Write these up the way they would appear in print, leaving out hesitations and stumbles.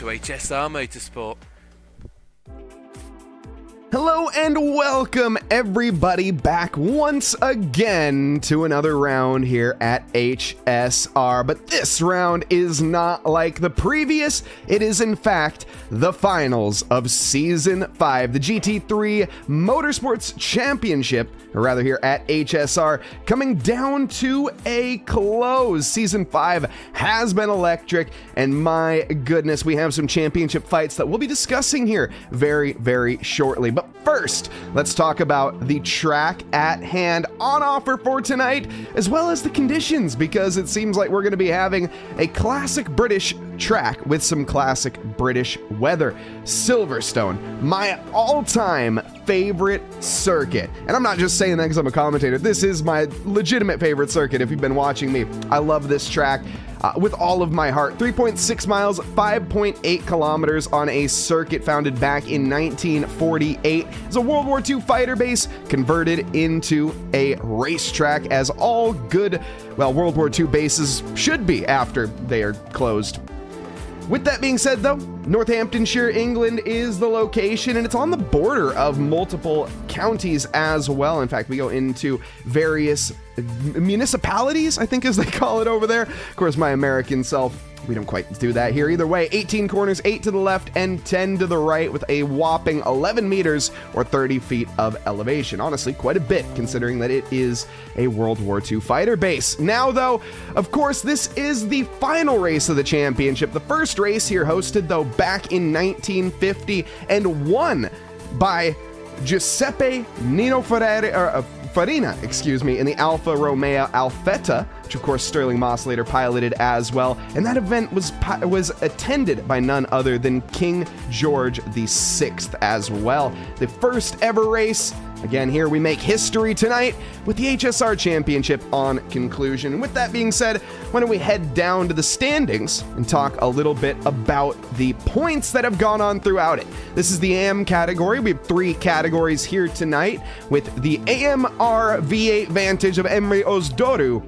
HSR Motorsport. Hello and welcome everybody back once again to another round here at HSR. But this round is not like the previous. It is in fact the finals of Season 5, the GT3 Motorsports Championship, or rather here at HSR, coming down to a close. Season 5 has been electric, and my goodness, we have some championship fights that we'll be discussing here very, very shortly. But first, let's talk about the track at hand on offer for tonight, as well as the conditions, because it seems like we're going to be having a classic British track with some classic British weather. Silverstone, my all-time favorite circuit. And I'm not just saying that because I'm a commentator. This is my legitimate favorite circuit if you've been watching me. I love this track with all of my heart. 3.6 miles, 5.8 kilometers on a circuit founded back in 1948. It's a World War II fighter base converted into a racetrack, as all good, well, World War II bases should be after they are closed. With that being said, though, Northamptonshire, England is the location, and it's on the border of multiple counties as well. In fact, we go into various municipalities, I think as they call it over there. Of course, my American self, we don't quite do that here. Either way, 18 corners, 8 to the left and 10 to the right, with a whopping 11 meters or 30 feet of elevation. Honestly, quite a bit considering that it is a World War II fighter base. Now, though, of course, this is the final race of the championship. The first race here hosted, though, back in 1950 and won by Giuseppe Nino Farina, in the Alfa Romeo Alfetta, which of course Sterling Moss later piloted as well. And that event was attended by none other than King George VI as well. The first ever race. Again, here we make history tonight with the HSR Championship on conclusion. And with that being said, why don't we head down to the standings and talk a little bit about the points that have gone on throughout it. This is the AM category. We have 3 categories here tonight, with the AMR V8 Vantage of Emre Özdoğdu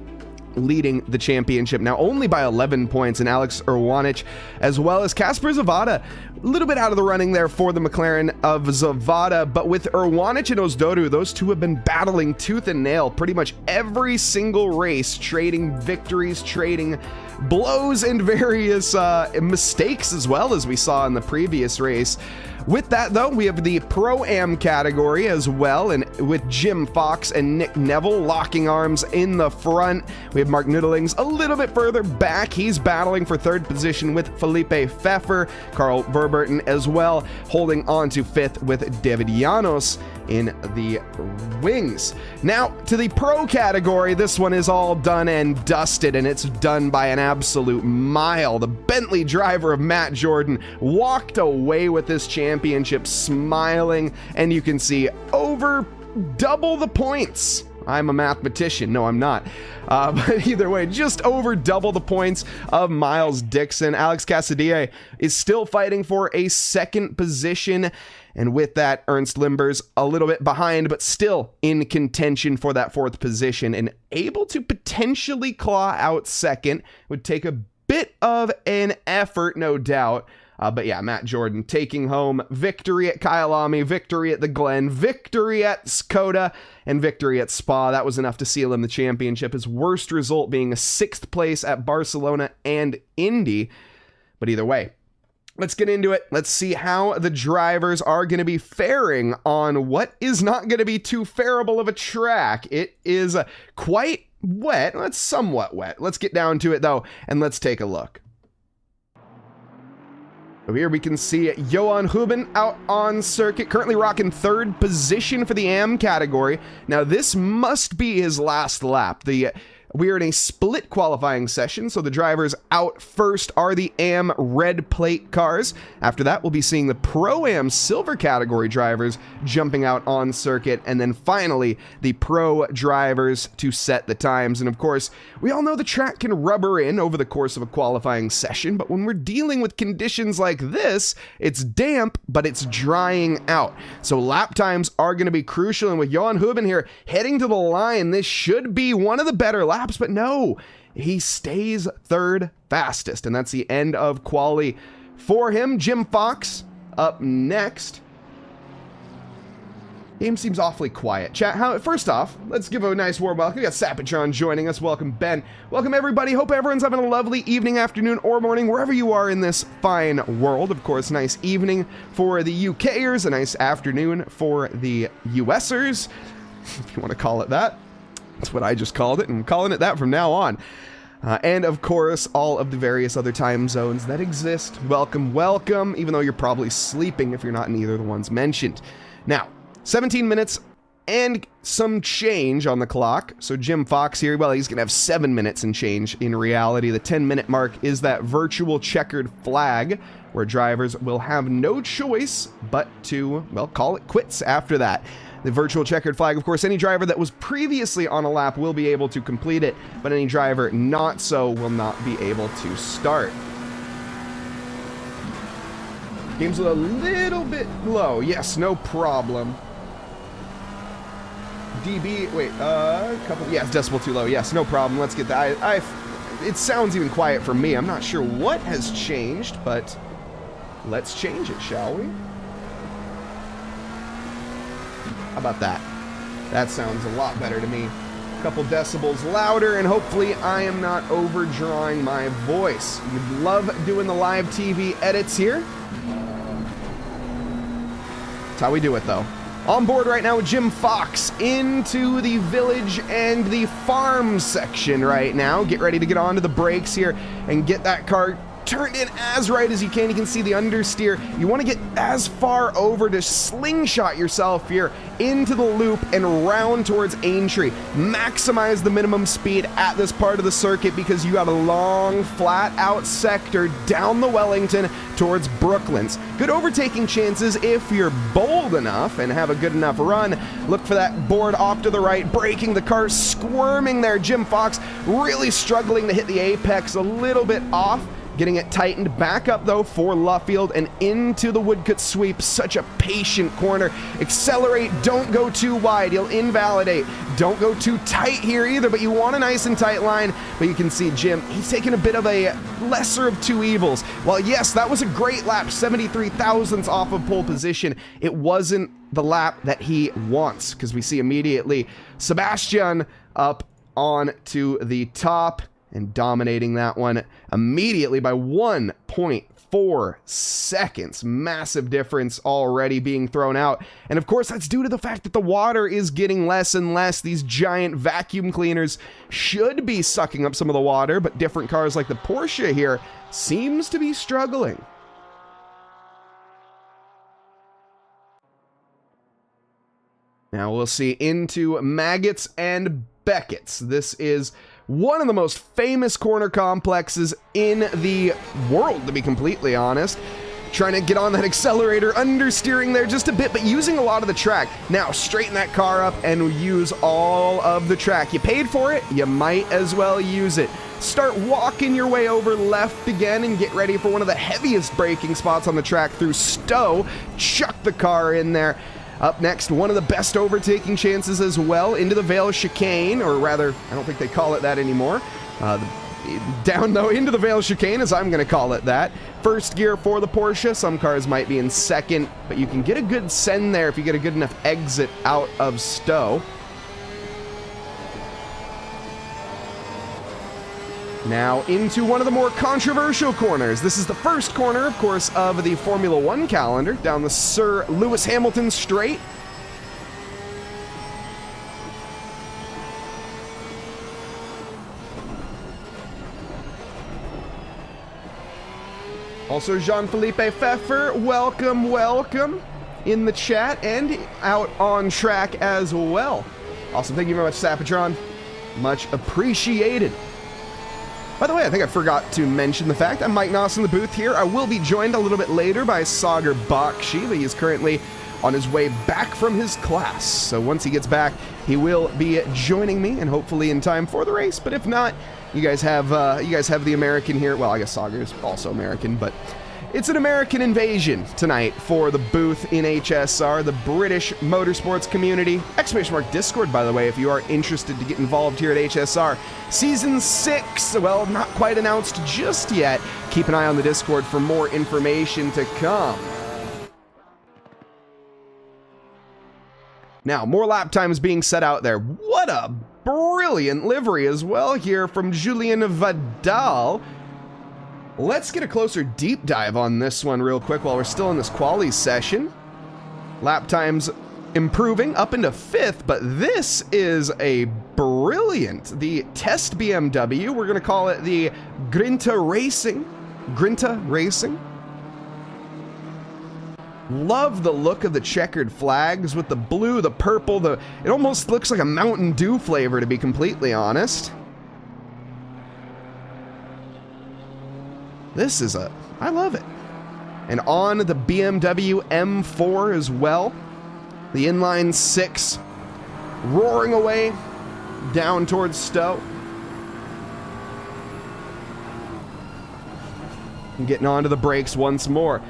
leading the championship now only by 11 points, and Alex Irwanich, as well as Kasper Zavada, a little bit out of the running there for the McLaren of Zavada. But with Irwanich and Özdoğdu, those two have been battling tooth and nail pretty much every single race, trading victories, trading blows, and various mistakes as well, as we saw in the previous race. With that, though, we have the Pro-Am category as well, and with Jim Fox and Nick Neville locking arms in the front. We have Mark Nudelings a little bit further back. He's battling for 3rd position with Felipe Pfeffer. Carl Verberten as well, holding on to 5th with David Llanos in the wings. Now, to the Pro category, this one is all done and dusted, and it's done by an absolute mile. The Bentley driver of Matt Jordan walked away with this championship smiling, and you can see over double the points. I'm a mathematician. No, I'm not. But either way, just over double the points of Miles Dixon. Alex Casadilla is still fighting for a 2nd position. And with that, Ernst Limber's a little bit behind, but still in contention for that 4th position and able to potentially claw out 2nd. Would take a bit of an effort, no doubt. But yeah, Matt Jordan taking home victory at Kyalami, victory at the Glen, victory at Skoda, and victory at Spa. That was enough to seal him the championship. His worst result being a 6th place at Barcelona and Indy. But either way, let's get into it. Let's see how the drivers are going to be faring on what is not going to be too fairable of a track. It is quite wet. It's somewhat wet. Let's get down to it, though, and let's take a look. Over here we can see Johan Huben out on circuit, currently rocking 3rd position for the AM category. Now this must be his last lap. We are in a split qualifying session, so the drivers out first are the AM red plate cars. After that, we'll be seeing the Pro-Am silver category drivers jumping out on circuit, and then finally, the Pro drivers to set the times. And of course, we all know the track can rubber in over the course of a qualifying session, but when we're dealing with conditions like this, it's damp, but it's drying out. So lap times are going to be crucial, and with Johan Huben here heading to the line, this should be one of the better laps. But no, he stays 3rd fastest, and that's the end of quali for him. Jim Fox up next. Game seems awfully quiet. Chat, first off, let's give a nice warm welcome. We got Sapatron joining us. Welcome, Ben. Welcome, everybody. Hope everyone's having a lovely evening, afternoon, or morning, wherever you are in this fine world. Of course, nice evening for the UKers, a nice afternoon for the USers, if you want to call it that. That's what I just called it, and I'm calling it that from now on. And, of course, all of the various other time zones that exist. Welcome, welcome, even though you're probably sleeping if you're not in either of the ones mentioned. Now, 17 minutes and some change on the clock. So Jim Fox here, well, he's going to have 7 minutes and change in reality. The 10-minute mark is that virtual checkered flag where drivers will have no choice but to, well, call it quits after that. The virtual checkered flag, of course, any driver that was previously on a lap will be able to complete it, but any driver not so will not be able to start. Game's a little bit low. Yes, no problem. DB, wait, yeah, it's decibel too low. Yes, no problem. Let's get that. It sounds even quiet for me. I'm not sure what has changed, but let's change it, shall we? How about that? That sounds a lot better to me. A couple decibels louder, and hopefully I am not overdrawing my voice. You'd love doing the live TV edits here. That's how we do it, though. On board right now with Jim Fox into the village and the farm section right now. Get ready to get onto the brakes here and get that car turned in as right as you can. You can see the understeer. You want to get as far over to slingshot yourself here into the loop and round towards Aintree. Maximize the minimum speed at this part of the circuit because you have a long, flat out sector down the Wellington towards Brooklands. Good overtaking chances if you're bold enough and have a good enough run. Look for that board off to the right, braking the car, squirming there. Jim Fox really struggling to hit the apex, a little bit off. Getting it tightened back up, though, for Luffield and into the woodcut sweep. Such a patient corner. Accelerate. Don't go too wide. You'll invalidate. Don't go too tight here either, but you want a nice and tight line. But you can see Jim, he's taking a bit of a lesser of two evils. While, yes, that was a great lap, 73 thousandths off of pole position, it wasn't the lap that he wants, because we see immediately Sebastian up on to the top and dominating that one immediately by 1.4 seconds. Massive difference already being thrown out. And of course, that's due to the fact that the water is getting less and less. These giant vacuum cleaners should be sucking up some of the water, but different cars like the Porsche here seems to be struggling. Now we'll see into Maggots and Beckett's. This is one of the most famous corner complexes in the world, to be completely honest. Trying to get on that accelerator, understeering there just a bit, but using a lot of the track. Now, straighten that car up and use all of the track. You paid for it, you might as well use it. Start walking your way over left again and get ready for one of the heaviest braking spots on the track through Stowe. Chuck the car in there. Up next, one of the best overtaking chances as well into the Vale chicane, or rather, I don't think they call it that anymore. Down, though, into the Vale chicane, as I'm going to call it that. First gear for the Porsche. Some cars might be in second, but you can get a good send there if you get a good enough exit out of Stowe. Now into one of the more controversial corners. This is the first corner, of course, of the Formula One calendar, down the Sir Lewis Hamilton Straight. Also, Jean-Philippe Pfeffer, welcome, welcome in the chat and out on track as well. Awesome, thank you very much, Sapatron. Much appreciated. By the way, I think I forgot to mention the fact I'm Mike Noss in the booth here. I will be joined a little bit later by Sagar Bakshi, but he is currently on his way back from his class. So once he gets back, he will be joining me and hopefully in time for the race. But if not, you guys have the American here. Well, I guess Sagar is also American, but It's an American invasion tonight for the booth in HSR, the British motorsports community. !Discord, by the way, if you are interested to get involved here at HSR. Season 6, well, not quite announced just yet. Keep an eye on the Discord for more information to come. Now, more lap times being set out there. What a brilliant livery as well here from Julien Vidal. Let's get a closer deep dive on this one real quick while we're still in this quali session. Lap times improving up into 5th, but this is a brilliant, the test BMW. We're going to call it the Grinta Racing. Love the look of the checkered flags with the blue, the purple, it almost looks like a Mountain Dew flavor, to be completely honest. I love it. And on the BMW M4 as well, the inline 6 roaring away down towards Stowe. And getting onto the brakes once more.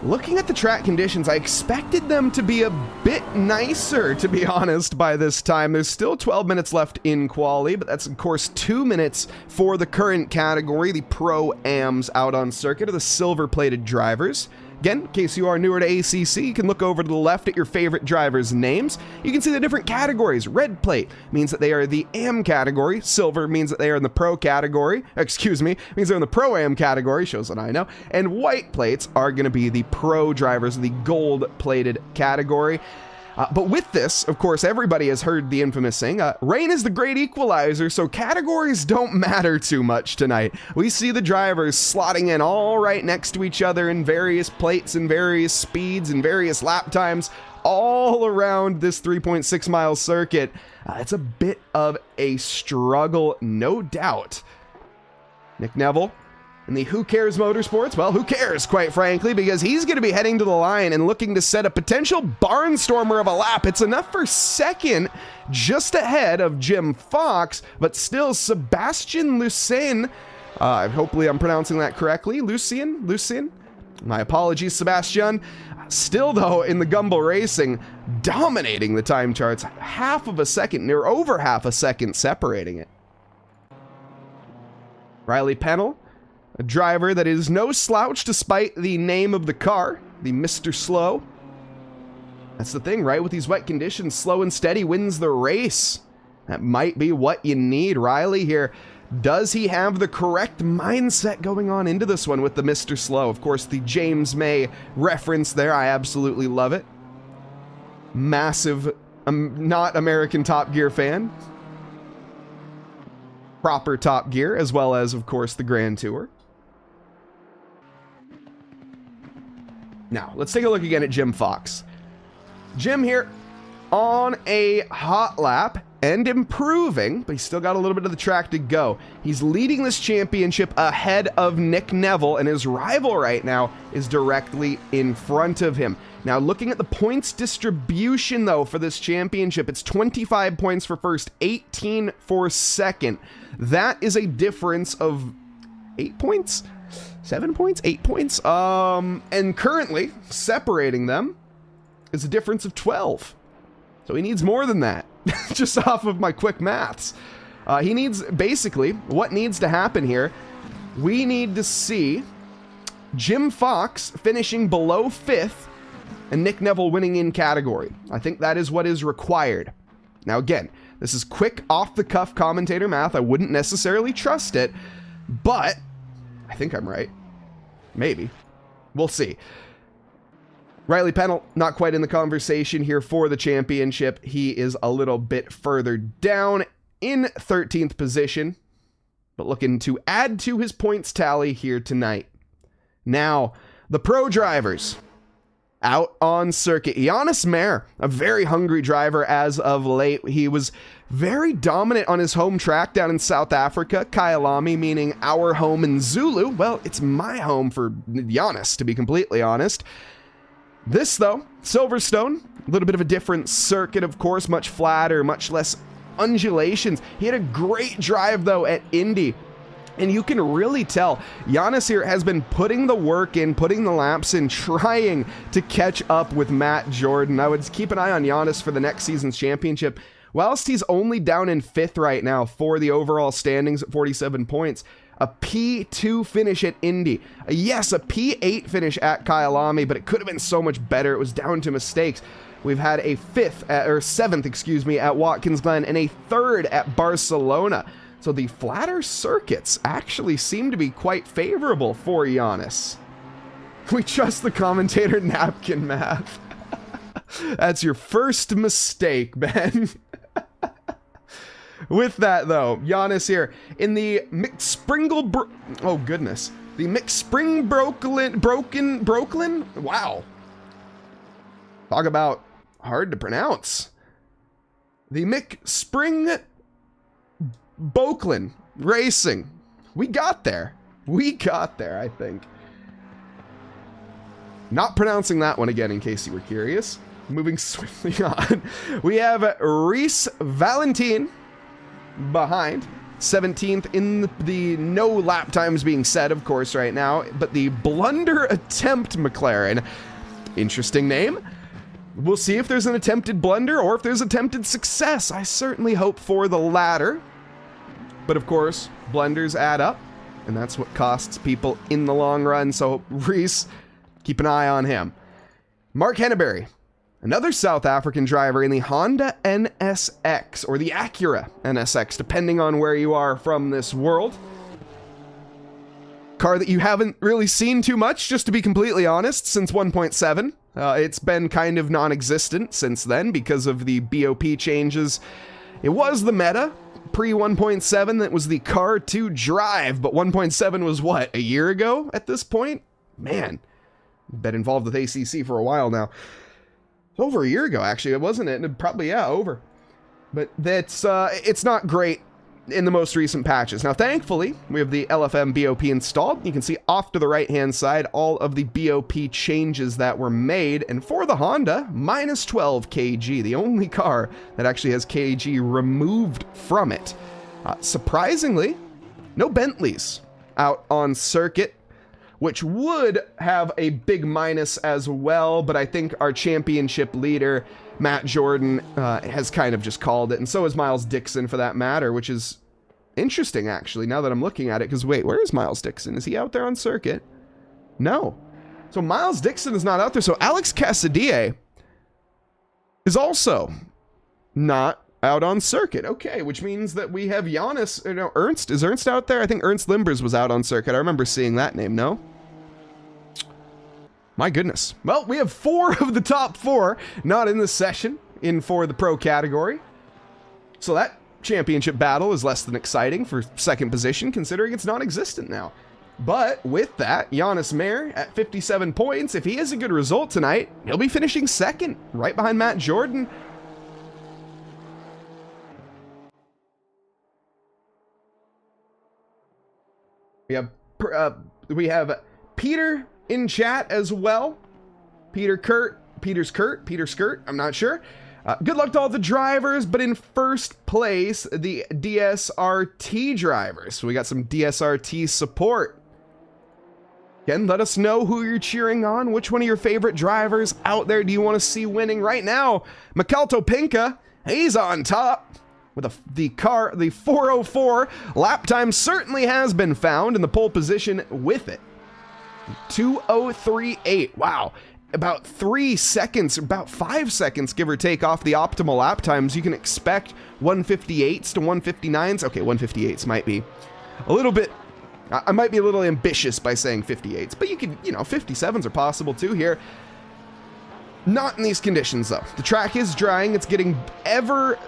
Looking at the track conditions, I expected them to be a bit nicer, to be honest, by this time. There's still 12 minutes left in quali, but that's, of course, 2 minutes for the current category, the Pro-Ams out on circuit, or the silver-plated drivers. Again, in case you are newer to ACC, you can look over to the left at your favorite drivers' names. You can see the different categories. Red plate means that they are the AM category. Silver means that they are in the Pro category. Excuse me, means they're in the Pro-Am category, shows that I know. And white plates are going to be the Pro drivers, the gold-plated category. But with this, of course, everybody has heard the infamous saying, rain is the great equalizer, so categories don't matter too much tonight. We see the drivers slotting in all right next to each other in various plates and various speeds and various lap times all around this 3.6 mile circuit. It's a bit of a struggle, no doubt. Nick Neville in the Who Cares Motorsports? Well, who cares, quite frankly, because he's going to be heading to the line and looking to set a potential barnstormer of a lap. It's enough for second, just ahead of Jim Fox, but still Sebastian Lucien. Hopefully I'm pronouncing that correctly. Lucien? My apologies, Sebastian. Still, though, in the Gumball Racing, dominating the time charts. Half of a second, or over half a second separating it. Riley Pennell, a driver that is no slouch despite the name of the car, the Mr. Slow. That's the thing, right? With these wet conditions, slow and steady wins the race. That might be what you need. Riley here, does he have the correct mindset going on into this one with the Mr. Slow? Of course, the James May reference there, I absolutely love it. Massive, not American Top Gear fan. Proper Top Gear, as well as, of course, the Grand Tour. Now, let's take a look again at Jim Fox. Jim here on a hot lap and improving, but he's still got a little bit of the track to go. He's leading this championship ahead of Nick Neville, and his rival right now is directly in front of him. Now, looking at the points distribution, though, for this championship, it's 25 points for first, 18 for second. That is a difference of 8 points? 7 points? 8 points? And currently, separating them is a difference of 12. So he needs more than that, just off of my quick maths. He needs, basically, what needs to happen here, we need to see Jim Fox finishing below 5th and Nick Neville winning in category. I think that is what is required. Now again, this is quick off-the-cuff commentator math. I wouldn't necessarily trust it, but I think I'm right. Maybe. We'll see. Riley Pennell, not quite in the conversation here for the championship. He is a little bit further down in 13th position, but looking to add to his points tally here tonight. Now, the pro drivers out on circuit. Giannis Mayer, a very hungry driver as of late. He was very dominant on his home track down in South Africa, Kyalami, meaning our home in Zulu. Well, it's my home for Giannis, to be completely honest. This, though, Silverstone, a little bit of a different circuit, of course, much flatter, much less undulations. He had a great drive, though, at Indy. And you can really tell Giannis here has been putting the work in, putting the laps in, trying to catch up with Matt Jordan. I would keep an eye on Giannis for the next season's championship. Whilst he's only down in 5th right now for the overall standings at 47 points, a P2 finish at Indy. Yes, a P8 finish at Kyalami, but it could have been so much better. It was down to mistakes. We've had a 7th, excuse me, at Watkins Glen and a 3rd at Barcelona. So the flatter circuits actually seem to be quite favorable for Giannis. We trust the commentator napkin math. That's your first mistake, Ben. With that, though, Giannis here in the McSpringle... oh, goodness. The McSpring-Broken... Wow. Talk about hard to pronounce. The McSpring... Boakland Racing. We got there. I think. Not pronouncing that one again in case you were curious. Moving swiftly on. We have Reese Valentine behind. 17th in the no lap times being set, of course, right now. But the Blunder Attempt McLaren. Interesting name. We'll see if there's an attempted blunder or if there's attempted success. I certainly hope for the latter. But of course, blunders add up, and that's what costs people in the long run, so Reese, keep an eye on him. Mark Henneberry, another South African driver in the Honda NSX, or the Acura NSX, depending on where you are from this world. Car that you haven't really seen too much, just to be completely honest, since 1.7. It's been kind of non-existent since then because of the BOP changes. It was the meta. Pre-1.7, that was the car to drive, but 1.7 was what, a year ago at this point? Man, been involved with ACC for a while now. Over a year ago, actually, wasn't it? Probably, yeah, over. But that's, it's not great in the most recent patches. Now, thankfully, we have the LFM BOP installed. You can see off to the right-hand side all of the BOP changes that were made. And for the Honda, minus 12 kg, the only car that actually has kg removed from it. Surprisingly, no Bentleys out on circuit, which would have a big minus as well. But I think our championship leader, Matt Jordan, has kind of just called it, and so is Miles Dixon for that matter, which is interesting actually now that I'm looking at it, because wait, where is Miles Dixon? Is he out there on circuit? No. So Miles Dixon is not out there, so Alex Casadilla is also not out on circuit. Okay, which means that we have Giannis, no, Ernst. Is Ernst out there? I think Ernst Limbers was out on circuit. I remember seeing that name, no? My goodness. Well, we have 4 of the top 4 not in this session in for the pro category. So that championship battle is less than exciting for second position, considering it's non-existent now. But with that, Giannis Mayer at 57 points. If he has a good result tonight, he'll be finishing second, right behind Matt Jordan. We have Peter in chat as well. Peter Skirt, I'm not sure. Good luck to all the drivers, but in first place, the DSRT drivers. So we got some DSRT support. Again, let us know who you're cheering on. Which one of your favorite drivers out there do you want to see winning right now? Mikel Topinka, he's on top with the 404 lap time certainly has been found in the pole position with it. 2:03.8. Wow. About 3 seconds, about 5 seconds, give or take, off the optimal lap times. You can expect 158s to 159s. Okay, 158s might be a little bit, I might be a little ambitious by saying 58s, but you can, 57s are possible too here. Not in these conditions though. The track is drying. It's getting ever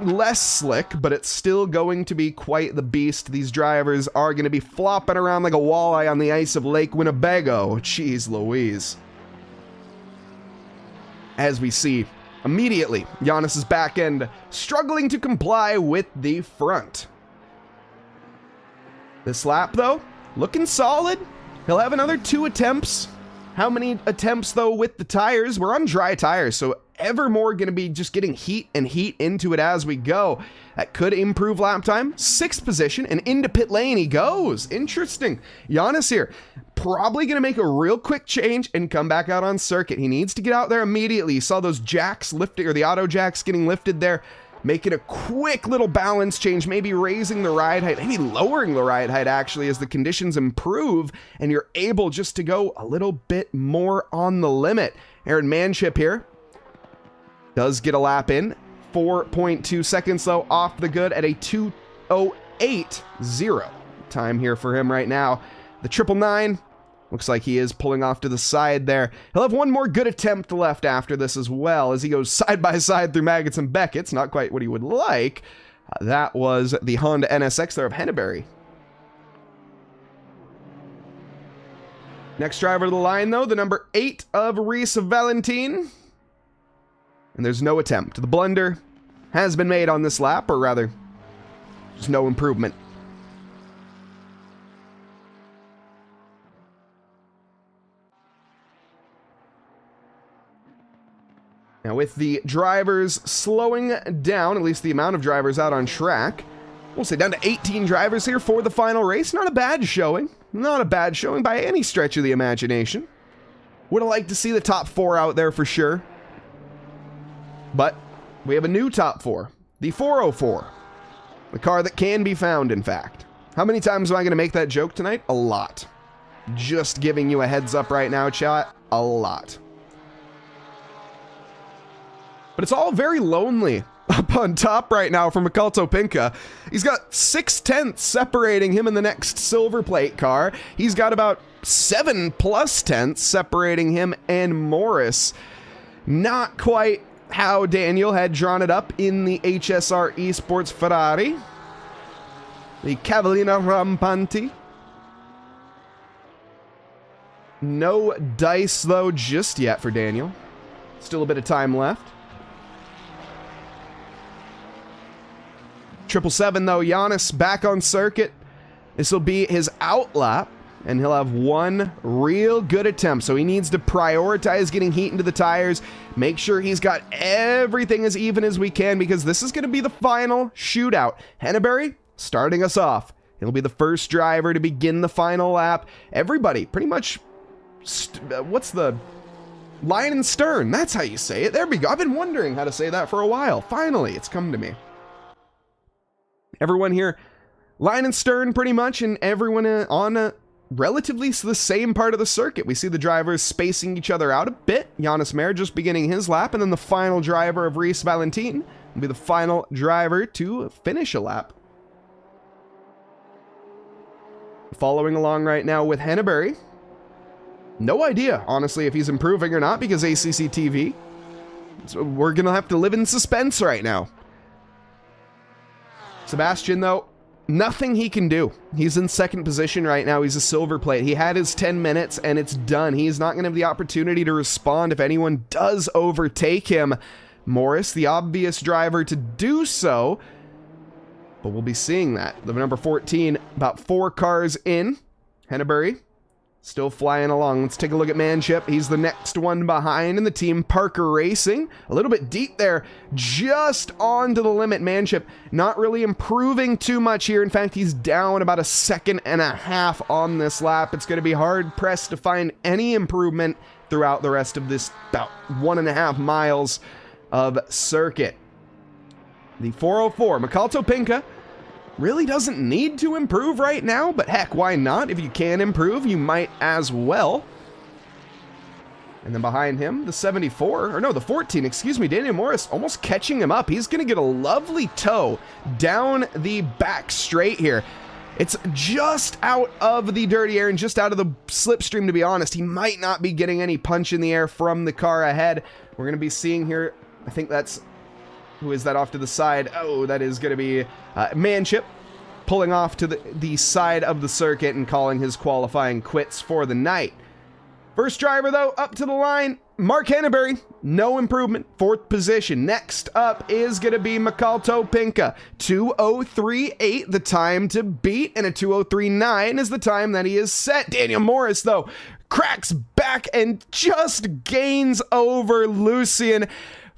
less slick, but it's still going to be quite the beast. These drivers are going to be flopping around like a walleye on the ice of Lake Winnebago. Jeez Louise. As we see immediately, Giannis's back end struggling to comply with the front. This lap though, looking solid. He'll have another 2 attempts. How many attempts, though, with the tires? We're on dry tires, so evermore going to be just getting heat and heat into it as we go. That could improve lap time. 6th position, and into pit lane he goes. Interesting. Giannis here, probably going to make a real quick change and come back out on circuit. He needs to get out there immediately. You saw those jacks lifting, or the auto jacks getting lifted there. Making a quick little balance change, maybe raising the ride height, maybe lowering the ride height actually as the conditions improve and you're able just to go a little bit more on the limit. Aaron Manship here does get a lap in. 4.2 seconds though off the good at a 2:08.0 time here for him right now. The 999 looks like he is pulling off to the side there. He'll have one more good attempt left after this as well as he goes side by side through Maggots and Beckett's. Not quite what he would like. That was the Honda NSX there of Henneberry. Next driver to the line though, the number 8 of Reese Valentine. And there's no attempt. The blunder has been made on this lap, or rather, there's no improvement. Now with the drivers slowing down, at least the amount of drivers out on track, we'll say down to 18 drivers here for the final race. Not a bad showing. Not a bad showing by any stretch of the imagination. Would have liked to see the top 4 out there for sure. But we have a new top 4. The 404. The car that can be found, in fact. How many times am I going to make that joke tonight? A lot. Just giving you a heads up right now, chat. A lot. But it's all very lonely up on top right now for Mikael Topinka. He's got 6/10 separating him and the next silver plate car. He's got about 7+ tenths separating him and Morris. Not quite how Daniel had drawn it up in the HSR Esports Ferrari. The Cavallina Rampanti. No dice, though, just yet for Daniel. Still a bit of time left. 777, though, Giannis back on circuit. This will be his out lap, and he'll have one real good attempt. So he needs to prioritize getting heat into the tires, make sure he's got everything as even as we can, because this is going to be the final shootout. Henneberry starting us off. He'll be the first driver to begin the final lap. Everybody, pretty much, what's the line and stern? That's how you say it. There we go. I've been wondering how to say that for a while. Finally, it's come to me. Everyone here, line and stern pretty much, and everyone on a relatively the same part of the circuit. We see the drivers spacing each other out a bit. Giannis Mayer just beginning his lap, and then the final driver of Reese Valentine will be the final driver to finish a lap. Following along right now with Henneberry. No idea, honestly, if he's improving or not, because ACC TV. So we're going to have to live in suspense right now. Sebastian, though, nothing he can do. He's in second position right now. He's a silver plate. He had his 10 minutes, and it's done. He's not going to have the opportunity to respond if anyone does overtake him. Morris, the obvious driver to do so, but we'll be seeing that. The number 14, about 4 cars in. Henneberry, still flying along. Let's take a look at Manship. He's the next one behind in the team. Parker Racing, a little bit deep there, just onto the limit. Manship not really improving too much here. In fact, he's down about 1.5 seconds on this lap. It's going to be hard pressed to find any improvement throughout the rest of this about 1.5 miles of circuit. The 404, Mikael Topinka, really doesn't need to improve right now, but heck, why not? If you can improve, you might as well. And then behind him, the 74, or no, the 14, excuse me, Daniel Morris almost catching him up. He's going to get a lovely toe down the back straight here. It's just out of the dirty air and just out of the slipstream, to be honest. He might not be getting any punch in the air from the car ahead. We're going to be seeing here, I think that's, who is that off to the side? Oh, that is going to be Manship pulling off to the side of the circuit and calling his qualifying quits for the night. First driver, though, up to the line, Mark Henneberry. No improvement, 4th position. Next up is going to be Mikael Topinka. 2:03.8, the time to beat, and a 2:03.9 is the time that he is set. Daniel Morris, though, cracks back and just gains over Lucian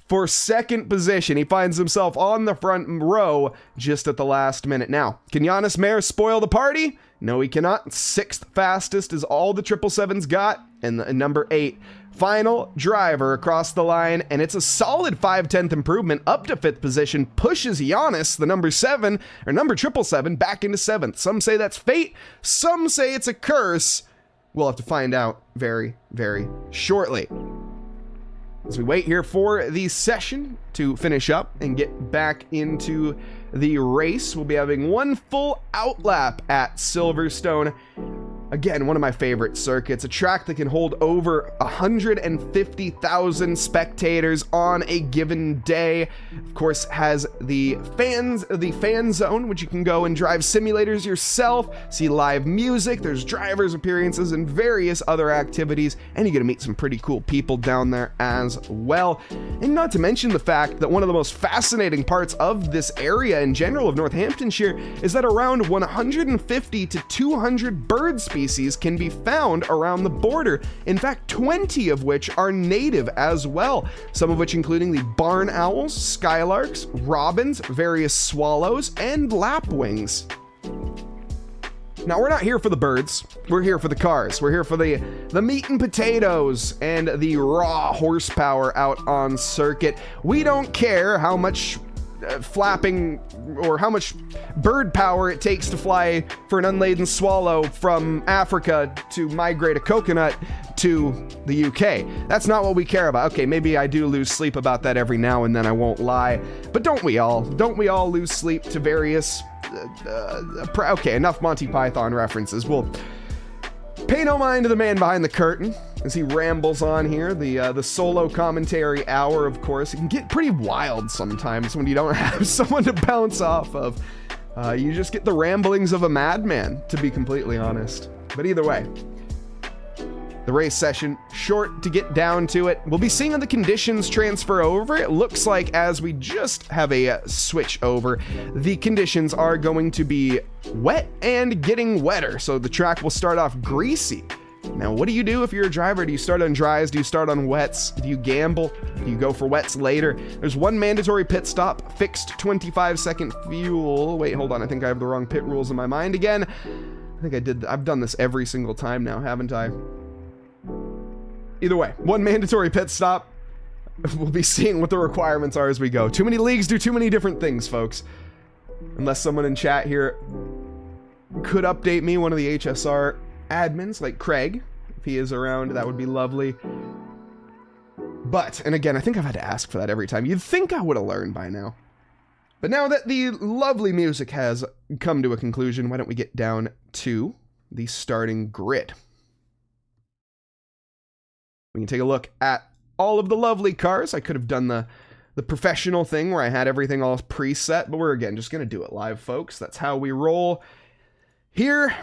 for second position. He finds himself on the front row just at the last minute. Now, can Giannis Mayer spoil the party? No, he cannot. Sixth fastest is all the 777's got, and the number 8 final driver across the line, and it's a solid 5/10 improvement up to 5th position, pushes Giannis, the number 7, or number 777, back into 7th. Some say that's fate, some say it's a curse. We'll have to find out very, very shortly. As we wait here for the session to finish up and get back into the race, we'll be having one full outlap at Silverstone. Again, one of my favorite circuits, a track that can hold over 150,000 spectators on a given day. Of course, has the fan zone, which you can go and drive simulators yourself, see live music, there's drivers appearances and various other activities, and you get to meet some pretty cool people down there as well. And not to mention the fact that one of the most fascinating parts of this area in general of Northamptonshire is that around 150 to 200 bird species can be found around the border. In fact, 20 of which are native as well, some of which including the barn owls, skylarks, robins, various swallows, and lapwings. Now, we're not here for the birds, we're here for the cars. We're here for the meat and potatoes and the raw horsepower out on circuit. We don't care how much flapping or how much bird power it takes to fly for an unladen swallow from Africa to migrate a coconut to the UK. That's not what we care about. Okay, maybe I do lose sleep about that every now and then, I won't lie. But don't we all? Don't we all lose sleep to various... okay, enough Monty Python references. We'll pay no mind to the man behind the curtain as he rambles on here. The solo commentary hour, of course, it can get pretty wild sometimes when you don't have someone to bounce off of. You just get the ramblings of a madman, to be completely honest. But either way, the race session, short to get down to it. We'll be seeing the conditions transfer over. It looks like as we just have a switch over, the conditions are going to be wet and getting wetter. So the track will start off greasy. Now, what do you do if you're a driver? Do you start on dries? Do you start on wets? Do you gamble? Do you go for wets later? There's one mandatory pit stop, fixed 25-second fuel. Wait, hold on. I think I have the wrong pit rules in my mind again. I think I did. I've done this every single time now, haven't I? Either way, one mandatory pit stop. We'll be seeing what the requirements are as we go. Too many leagues do too many different things, folks. Unless someone in chat here could update me, one of the HSR admins, like Craig, if he is around, that would be lovely. But, and again, I think I've had to ask for that every time. You'd think I would have learned by now. But now that the lovely music has come to a conclusion, why don't we get down to the starting grid? We can take a look at all of the lovely cars. I could have done the professional thing where I had everything all preset, but we're, again, just going to do it live, folks. That's how we roll here.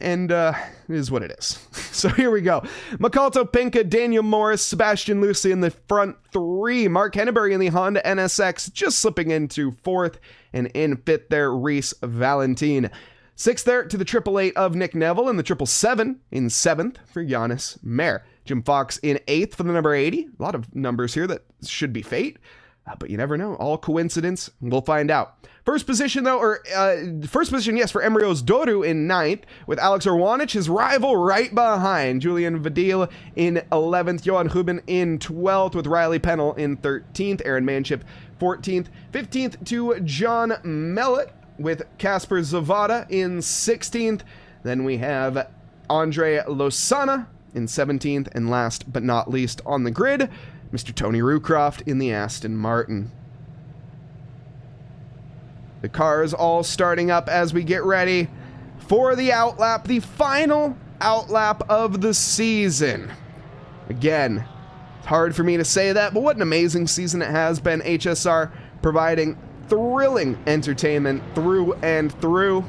And it is what it is. So here we go. Makalto Pinka, Daniel Morris, Sebastian Lucy in the front 3. Mark Henneberry in the Honda NSX just slipping into 4th. And in 5th there, Reese Valentine. 6th there to the 888 of Nick Neville, and the 777 in 7th for Giannis Mayer. Jim Fox in 8th for the number 80. A lot of numbers here that should be fate. But you never know. All coincidence. We'll find out. First position, though, first position, yes, for Emrios Doru in 9th, with Alex Orwanich, his rival, right behind. Julian Vadil in 11th. Johan Huben in 12th, with Riley Pennell in 13th. Aaron Manship 14th. 15th to John Mellett, with Casper Zavada in 16th. Then we have Andre Losana in 17th. And last but not least on the grid, Mr. Tony Rucroft in the Aston Martin. The cars all starting up as we get ready for the outlap, the final outlap of the season. Again, it's hard for me to say that, but what an amazing season it has been. HSR providing thrilling entertainment through and through.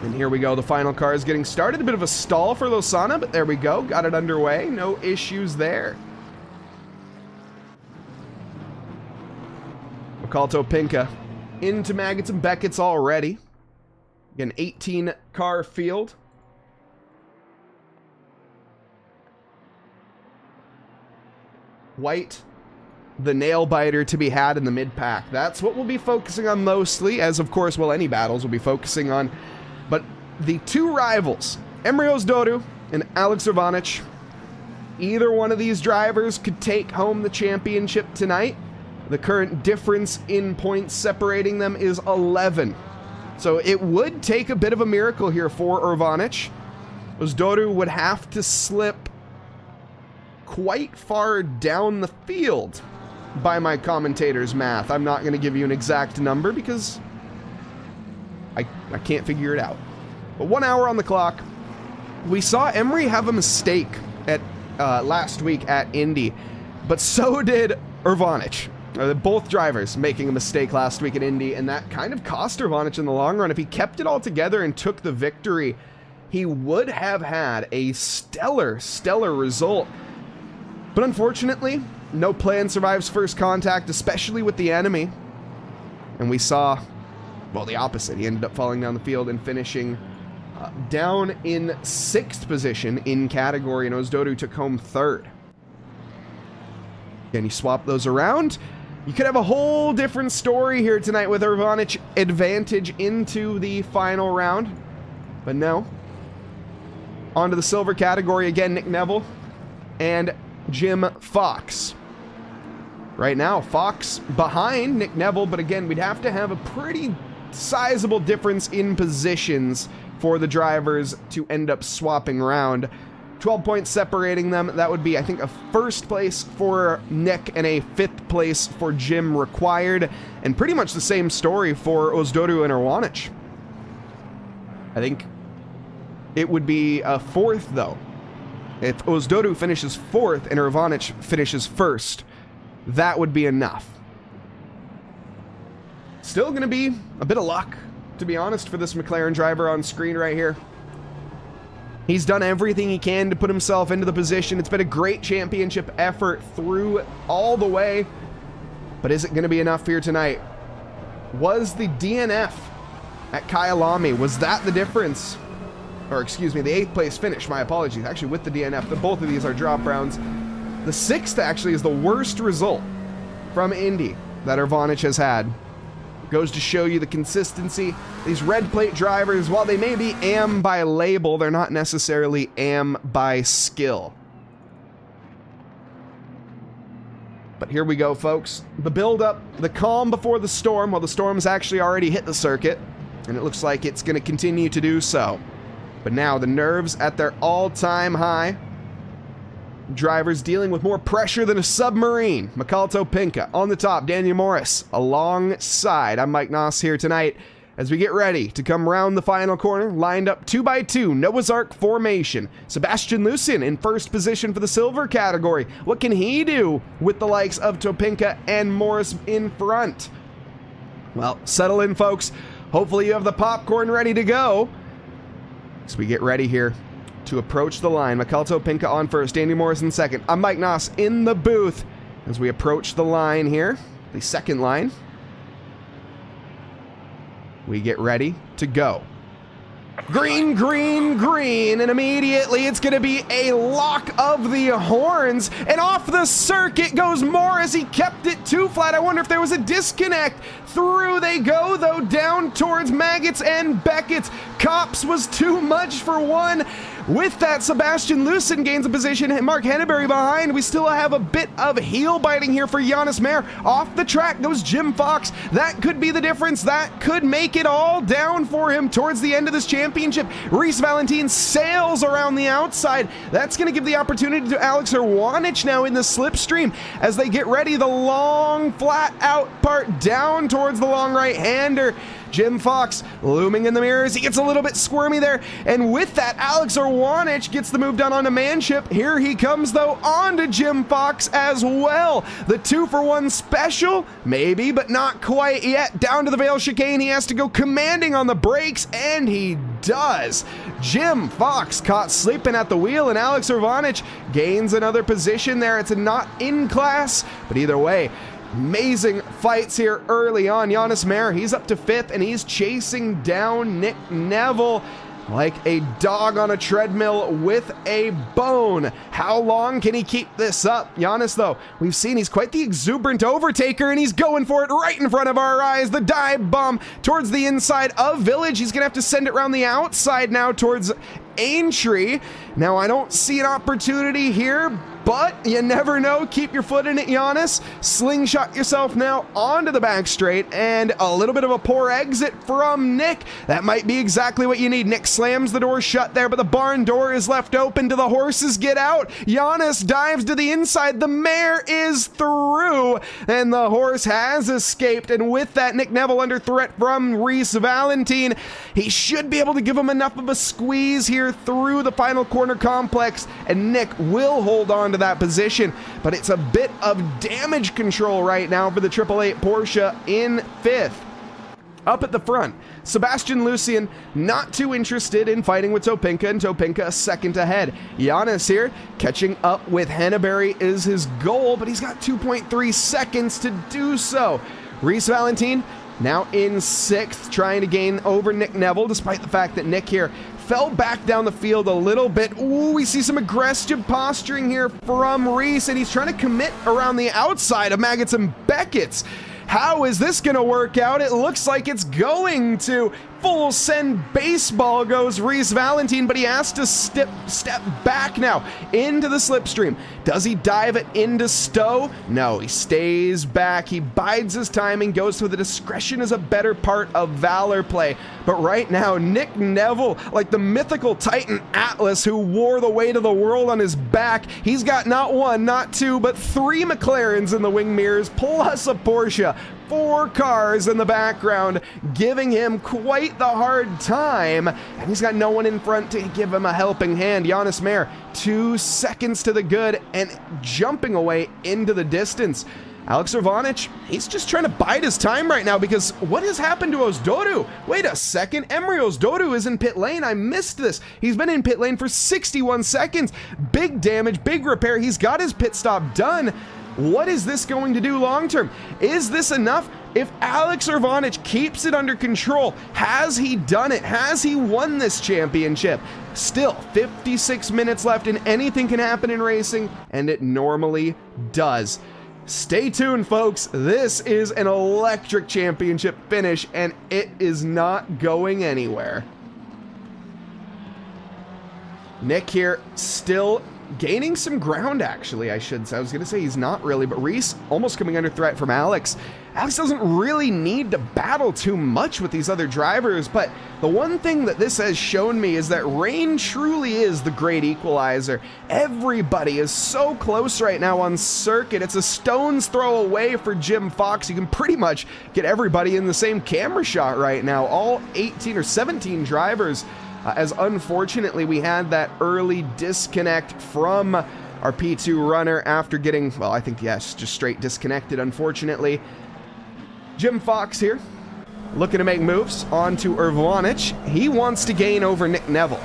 And here we go, the final car is getting started. A bit of a stall for Losana, but there we go, got it underway, no issues there. Makalto Pinka into Maggots and Beckett's already. Again, 18 car field. quite the nail biter to be had in the mid-pack. That's what we'll be focusing on mostly, as of course, well, any battles we'll be focusing on. But the two rivals, Emre Özdoğdu and Alex Urvanic, either one of these drivers could take home the championship tonight. The current difference in points separating them is 11. So it would take a bit of a miracle here for Urvanic. Özdoğdu would have to slip quite far down the field by my commentator's math. I'm not going to give you an exact number because I can't figure it out. But 1 hour on the clock. We saw Emre have a mistake at last week at Indy, but so did Urvanic. Both drivers making a mistake last week at Indy, and that kind of cost Urvanic in the long run. If he kept it all together and took the victory, he would have had a stellar result. But unfortunately, no plan survives first contact, especially with the enemy. And we saw, well, the opposite. He ended up falling down the field and finishing down in 6th position in category, and Özdoğdu took home 3rd. Again, you swap those around, you could have a whole different story here tonight with Urvanic advantage into the final round. But no. On to the silver category again, Nick Neville and Jim Fox. Right now, Fox behind Nick Neville, but again, we'd have to have a pretty sizable difference in positions for the drivers to end up swapping around. 12 points separating them. That would be, I think, a 1st place for Nick and a 5th place for Jim required. And pretty much the same story for Özdoğdu and Urvanic. I think it would be a 4th, though. If Özdoğdu finishes 4th and Urvanic finishes 1st, that would be enough. Still going to be a bit of luck, to be honest, for this McLaren driver on screen right here. He's done everything he can to put himself into the position. It's been a great championship effort through all the way. But is it going to be enough here tonight? Was the DNF at Kyalami, was that the difference? Or excuse me, the 8th place finish, my apologies, actually with the DNF. Both of these are drop rounds. The 6th actually is the worst result from Indy that Urvanic has had. Goes to show you the consistency. These red plate drivers, while they may be AM by label, they're not necessarily AM by skill. But here we go, folks. The build-up, the calm before the storm. Well, the storm's actually already hit the circuit, and it looks like it's going to continue to do so. But now the nerves at their all-time high. Drivers dealing with more pressure than a submarine. Michael Pinka on the top, Daniel Morris alongside. I'm Mike Noss here tonight as we get ready to come round the final corner, lined up 2x2, Noah's Ark formation. Sebastian Lucen in 1st position for the silver category. What can he do with the likes of Topinka and Morris in front? Well, settle in, folks. Hopefully you have the popcorn ready to go as we get ready here to approach the line. Michael Topinka on 1st, Danny Morris in 2nd. I'm Mike Noss in the booth as we approach the line here, the 2nd line. We get ready to go. Green, green, green, and immediately it's going to be a lock of the horns, and off the circuit goes Morris. He kept it too flat. I wonder if there was a disconnect. Through they go, though, down towards Maggots and Beckett's. Copse was too much for one. With that, Sebastian Lucen gains a position, and Mark Henneberry behind. We still have a bit of heel biting here for Jonas Mayer. Off the track goes Jim Fox. That could be the difference. That could make it all down for him towards the end of this championship. Reese Valentin sails around the outside. That's going to give the opportunity to Alex Urvanic now in the slipstream as they get ready. The long, flat out part down towards the long right-hander. Jim Fox looming in the mirrors. He gets a little bit squirmy there. And with that, Alex Urvanic gets the move done onto Manship. Here he comes, though, onto Jim Fox as well. The 2-for-1 special, maybe, but not quite yet. Down to the Vale chicane. He has to go commanding on the brakes, and he does. Jim Fox caught sleeping at the wheel, and Alex Urvanic gains another position there. It's a not in class, but either way, amazing fights here early on. Jonas Mayer, he's up to 5th, and he's chasing down Nick Neville. like a dog on a treadmill with a bone. How long can he keep this up? Giannis, though, we've seen he's quite the exuberant overtaker, and he's going for it right in front of our eyes. The dive bomb towards the inside of Village. He's going to have to send it around the outside now towards Aintree. Now, I don't see an opportunity here, but you never know. Keep your foot in it, Giannis. Slingshot yourself now onto the back straight, and a little bit of a poor exit from Nick. That might be exactly what you need. Nick slams the door shut there, but the barn door is left open. Do the horses get out? Giannis dives to the inside. The mare is through, and the horse has escaped. And with that, Nick Neville under threat from Reese Valentine. He should be able to give him enough of a squeeze here through the final corner complex, and Nick will hold on to that position, but it's a bit of damage control right now for the 888 Porsche in 5th. Up at the front, Sebastian Lucian not too interested in fighting with Topinka, and Topinka a second ahead. Giannis here catching up with Henneberry is his goal, but he's got 2.3 seconds to do so. Reese Valentine now in 6th, trying to gain over Nick Neville, despite the fact that Nick here fell back down the field a little bit. Ooh, we see some aggressive posturing here from Reese, and he's trying to commit around the outside of Maggots and Beckett's. How is this going to work out? It looks like it's going to. Full send baseball goes Reese Valentine, but he has to step back now into the slipstream. Does he dive it into Stowe? No, he stays back. He bides his time and goes for the discretion is a better part of valor play. But right now, Nick Neville, like the mythical Titan Atlas who wore the weight of the world on his back, he's got not one, not two, but 3 McLarens in the wing mirrors, plus a Porsche. 4 cars in the background, giving him quite the hard time, and he's got no one in front to give him a helping hand. Giannis Mayer, 2 seconds to the good, and jumping away into the distance. Alex Urvanich, he's just trying to bide his time right now, because what has happened to Ozdodu? Wait a second, Emery Ozdodu is in pit lane. I missed this. He's been in pit lane for 61 seconds. Big damage, big repair. He's got his pit stop done. What is this going to do long term? Is this enough? If Alex Urvanich keeps it under control, has he done it? Has he won this championship? Still, 56 minutes left, and anything can happen in racing, and it normally does. Stay tuned, folks. This is an electric championship finish, and it is not going anywhere. Nick here still gaining some ground, actually, I should say. I was going to say he's not really, but Reese almost coming under threat from Alex. Alex doesn't really need to battle too much with these other drivers, but the one thing that this has shown me is that rain truly is the great equalizer. Everybody is so close right now on circuit. It's a stone's throw away for Jim Fox. You can pretty much get everybody in the same camera shot right now. All 18 or 17 drivers, as unfortunately we had that early disconnect from our P2 runner after getting, well, I think, yes, just straight disconnected, unfortunately. Jim Fox here, looking to make moves onto Urvanich. He wants to gain over Nick Neville.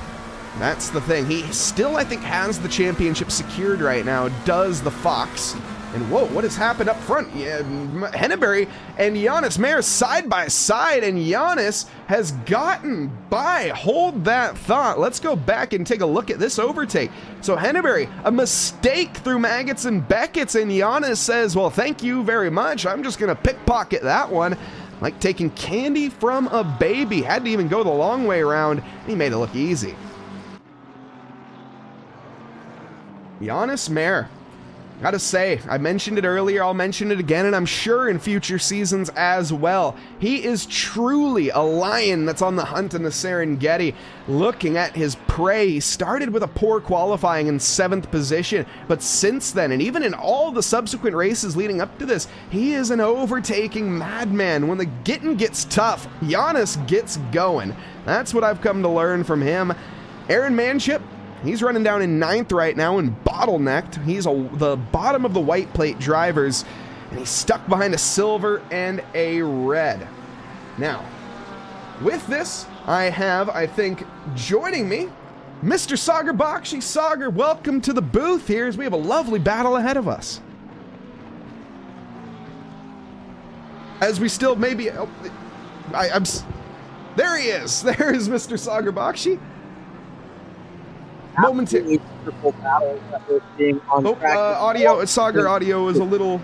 That's the thing. He still, I think, has the championship secured right now, does the Fox. And whoa, what has happened up front? Yeah, Henneberry and Giannis Mayer side by side, and Giannis has gotten by. Hold that thought. Let's go back and take a look at this overtake. So Henneberry, a mistake through Maggots and Beckett's, and Giannis says, well, thank you very much. I'm just going to pickpocket that one. Like taking candy from a baby. Had to even go the long way around. He made it look easy. Giannis Mayer. Gotta say, I mentioned it earlier, I'll mention it again, and I'm sure in future seasons as well. He is truly a lion that's on the hunt in the Serengeti. Looking at his prey, he started with a poor qualifying in 7th position, but since then, and even in all the subsequent races leading up to this, he is an overtaking madman. When the getting gets tough, Giannis gets going. That's what I've come to learn from him. Aaron Manship, he's running down in 9th right now and bottlenecked. He's the bottom of the white plate drivers, and he's stuck behind a silver and a red. Now, with this, I have, I think, joining me, Mr. Sagar Bakshi. Sagar, welcome to the booth here as we have a lovely battle ahead of us. As we still maybe... Oh, there he is. There is Mr. Sagar Bakshi. Momentary. Wonderful battles that we're seeing on track. Sauger audio is a little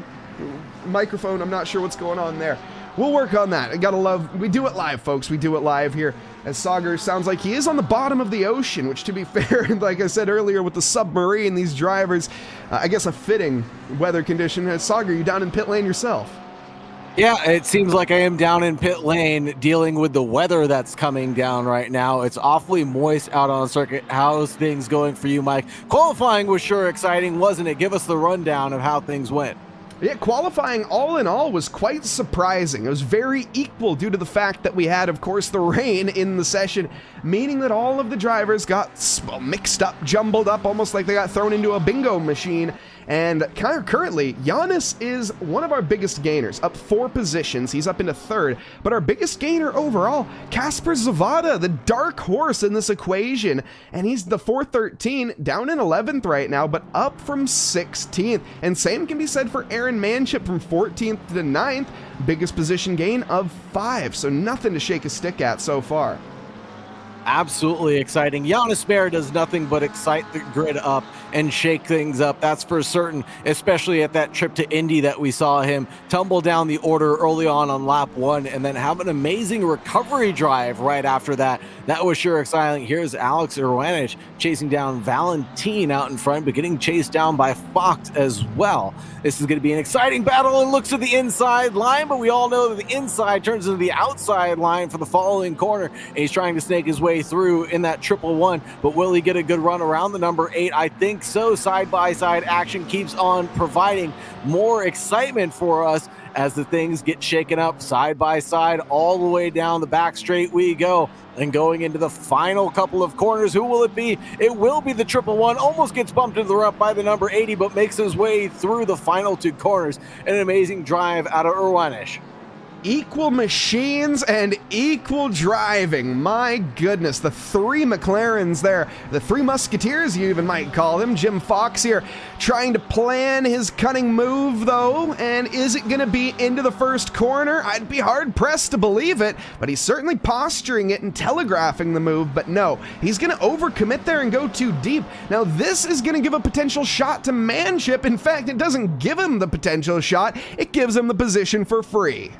microphone. I'm not sure what's going on there. We'll work on that. We do it live, folks. We do it live here. As Sauger sounds like he is on the bottom of the ocean, which, to be fair, like I said earlier with the submarine, these drivers, I guess a fitting weather condition. Sauger, you down in pit lane yourself? Yeah, it seems like I am down in pit lane dealing with the weather that's coming down right now. It's awfully moist out on circuit. How's things going for you, Mike? Qualifying was sure exciting, wasn't it? Give us the rundown of how things went. Yeah, qualifying all in all was quite surprising. It was very equal due to the fact that we had, of course, the rain in the session, meaning that all of the drivers got mixed up, jumbled up, almost like they got thrown into a bingo machine. And currently, Giannis is one of our biggest gainers, up 4 positions. He's up into 3rd. But our biggest gainer overall, Kasper Zavada, the dark horse in this equation. And he's the 413, down in 11th right now, but up from 16th. And same can be said for Aaron Manship from 14th to 9th. Biggest position gain of 5. So nothing to shake a stick at so far. Absolutely exciting. Giannis Mayer does nothing but excite the grid up and shake things up. That's for certain, especially at that trip to Indy that we saw him tumble down the order early on lap 1 and then have an amazing recovery drive right after that. That was sure exciting. Here's Alex Irwanich chasing down Valentin out in front, but getting chased down by Fox as well. This is going to be an exciting battle and looks to the inside line, but we all know that the inside turns into the outside line for the following corner, and he's trying to snake his way through in that 111, but will he get a good run around the number 8? I think so. Side-by-side action keeps on providing more excitement for us as the things get shaken up side by side all the way down the back straight we go. And going into the final couple of corners, who will it be? It will be the 111. Almost gets bumped into the rough by the number 80, but makes his way through the final 2 corners. An amazing drive out of Irwanish. Equal machines and equal driving. My goodness, the 3 McLarens there, the 3 Musketeers you even might call them. Jim Fox here trying to plan his cunning move though, and is it going to be into the first corner? I'd be hard pressed to believe it, but he's certainly posturing it and telegraphing the move, but no, he's going to overcommit there and go too deep. Now this is going to give a potential shot to Manship. In fact, it doesn't give him the potential shot, it gives him the position for free.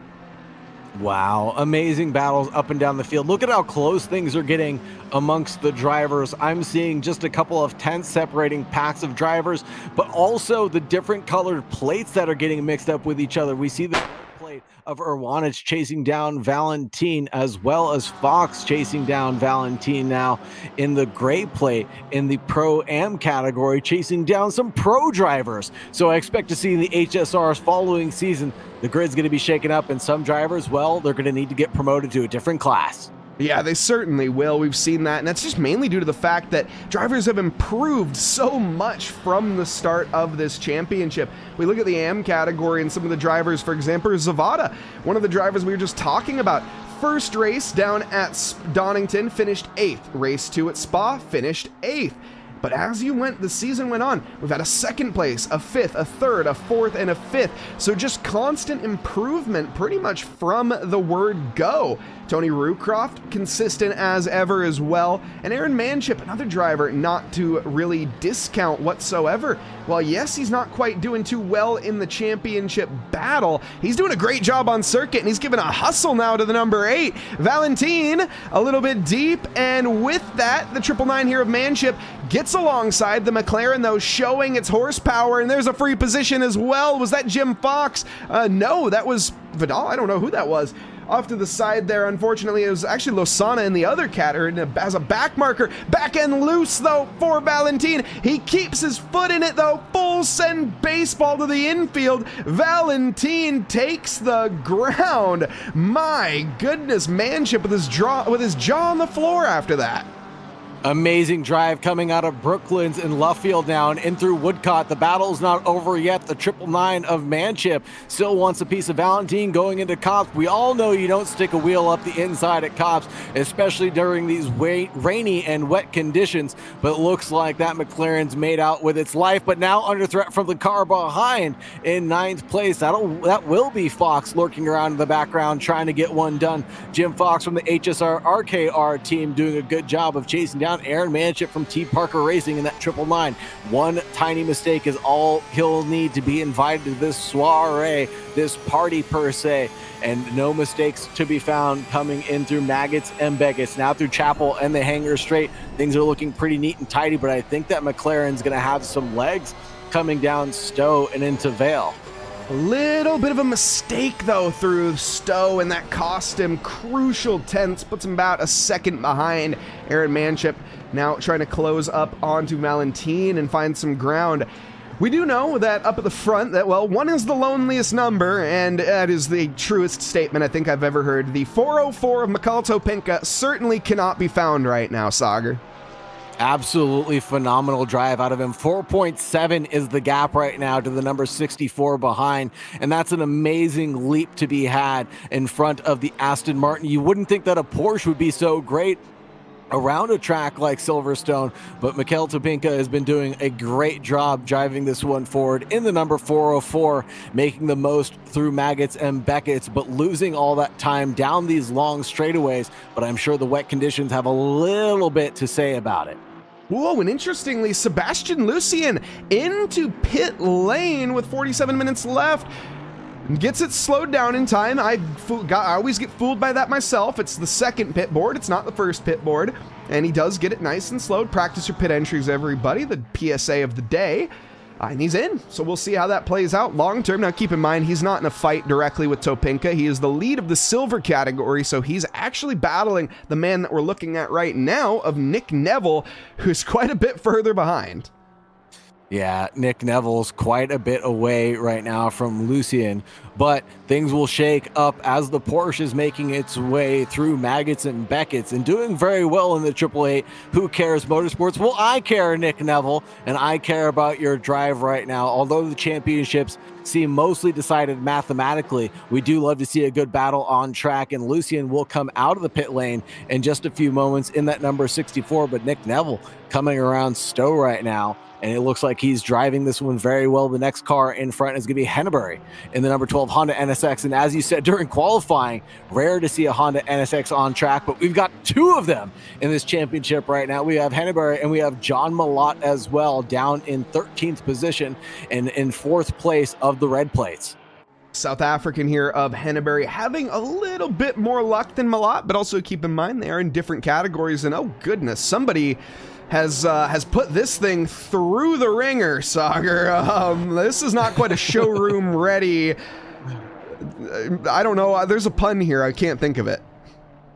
Wow, amazing battles up and down the field. Look at how close things are getting amongst the drivers. I'm seeing just a couple of tenths separating packs of drivers, but also the different colored plates that are getting mixed up with each other. We see the plate of Irwanich chasing down Valentin, as well as Fox chasing down Valentin now in the gray plate in the Pro-Am category, chasing down some pro drivers. So I expect to see the HSR's following season, the grid's going to be shaken up, and some drivers, well, they're going to need to get promoted to a different class. Yeah, they certainly will. We've seen that, and that's just mainly due to the fact that drivers have improved so much from the start of this championship. We look at the AM category and some of the drivers, for example, Zavada, one of the drivers we were just talking about. First race down at Donington, finished 8th. Race 2 at Spa, finished 8th. But as the season went on, we've had a 2nd place, a 5th, a 3rd, a 4th, and a 5th. So just constant improvement pretty much from the word go. Tony Rucroft, consistent as ever as well. And Aaron Manship, another driver not to really discount whatsoever. While yes, he's not quite doing too well in the championship battle, he's doing a great job on circuit, and he's giving a hustle now to the number 8. Valentin, a little bit deep, and with that, the 999 here of Manship gets alongside the McLaren, though, showing its horsepower, and there's a free position as well. Was that Jim Fox? No, that was Vidal. I don't know who that was. Off to the side there, unfortunately, it was actually Losana in the other category as a back marker. Back end loose, though, for Valentin. He keeps his foot in it, though. Full send baseball to the infield. Valentin takes the ground. My goodness, Manship with his jaw on the floor after that. Amazing drive coming out of Brooklands in Luffield now and in through Woodcott. The battle's not over yet. The 999 of Manship still wants a piece of Valentin going into Cops. We all know you don't stick a wheel up the inside at Cops, especially during these rainy and wet conditions. But it looks like that McLaren's made out with its life, but now under threat from the car behind in 9th place. That will be Fox lurking around in the background trying to get one done. Jim Fox from the HSR RKR team doing a good job of chasing down down Aaron Manship from T Parker Racing in that 999. One tiny mistake is all he'll need to be invited to this soiree, this party per se, and no mistakes to be found coming in through Maggots and Beggots. Now through Chapel and the Hangar Straight, things are looking pretty neat and tidy, but I think that McLaren's going to have some legs coming down Stowe and into Vale. A little bit of a mistake, though, through Stowe, and that cost him crucial tenths, puts him about a second behind Aaron Manship, now trying to close up onto Valentine and find some ground. We do know that up at the front that, well, one is the loneliest number, and that is the truest statement I think I've ever heard. The 404 of Mikhail Topinka certainly cannot be found right now, Sagar. Absolutely phenomenal drive out of him. 4.7 is the gap right now to the number 64 behind, and that's an amazing leap to be had in front of the Aston Martin. You wouldn't think that a Porsche would be so great around a track like Silverstone, but Mikhail Topinka has been doing a great job driving this one forward in the number 404, making the most through Maggots and Beckett's, but losing all that time down these long straightaways. But I'm sure the wet conditions have a little bit to say about it. Whoa, and interestingly, Sebastian Lucien into pit lane with 47 minutes left. Gets it slowed down in time. I always get fooled by that myself. It's the second pit board. It's not the first pit board. And he does get it nice and slowed. Practice your pit entries, everybody. The PSA of the day. And he's in. So we'll see how that plays out long term. Now, keep in mind, he's not in a fight directly with Topinka. He is the lead of the silver category. So he's actually battling the man that we're looking at right now of Nick Neville, who's quite a bit further behind. Yeah, Nick Neville's quite a bit away right now from Lucien, but things will shake up as the Porsche is making its way through Maggots and Beckett's and doing very well in the 888. Who cares motorsports? Well, I care, Nick Neville, and I care about your drive right now. Although the championships seem mostly decided mathematically, we do love to see a good battle on track, and Lucien will come out of the pit lane in just a few moments in that number 64, but Nick Neville coming around Stowe right now, and it looks like he's driving this one very well. The next car in front is going to be Henneberry in the number 12 Honda NSX. And as you said during qualifying, rare to see a Honda NSX on track, but we've got two of them in this championship right now. We have Henneberry and we have John Malott as well, down in 13th position and in 4th place of the red plates. South African here of Henneberry having a little bit more luck than Malott, but also keep in mind they are in different categories. And oh goodness, somebody has put this thing through the ringer, Sagar. This is not quite a showroom ready. I don't know. There's a pun here. I can't think of it.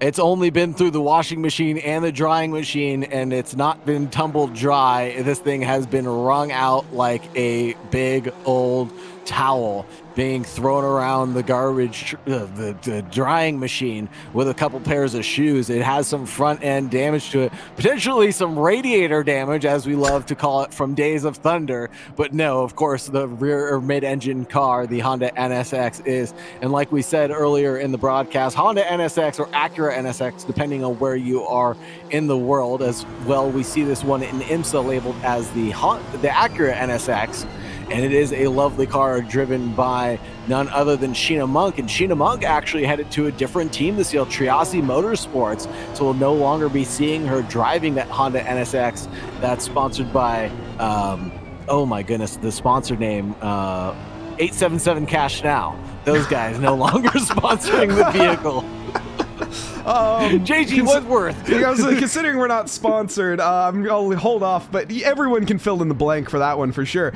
It's only been through the washing machine and the drying machine, and it's not been tumbled dry. This thing has been wrung out like a big old towel being thrown around the garbage, the drying machine with a couple pairs of shoes. It has some front end damage to it, potentially some radiator damage, as we love to call it from Days of Thunder. But no, of course, the rear or mid-engine car, the Honda NSX is, and like we said earlier in the broadcast, Honda NSX or Acura NSX, depending on where you are in the world. As well, we see this one in IMSA labeled as the Acura NSX. And it is a lovely car driven by none other than Sheena Monk. And Sheena Monk actually headed to a different team this year, Triasi Motorsports. So we'll no longer be seeing her driving that Honda NSX that's sponsored by, oh my goodness, the sponsor name, 877 Cash Now. Those guys no longer sponsoring the vehicle. JG Woodworth. Considering we're not sponsored, I'll hold off, but everyone can fill in the blank for that one for sure.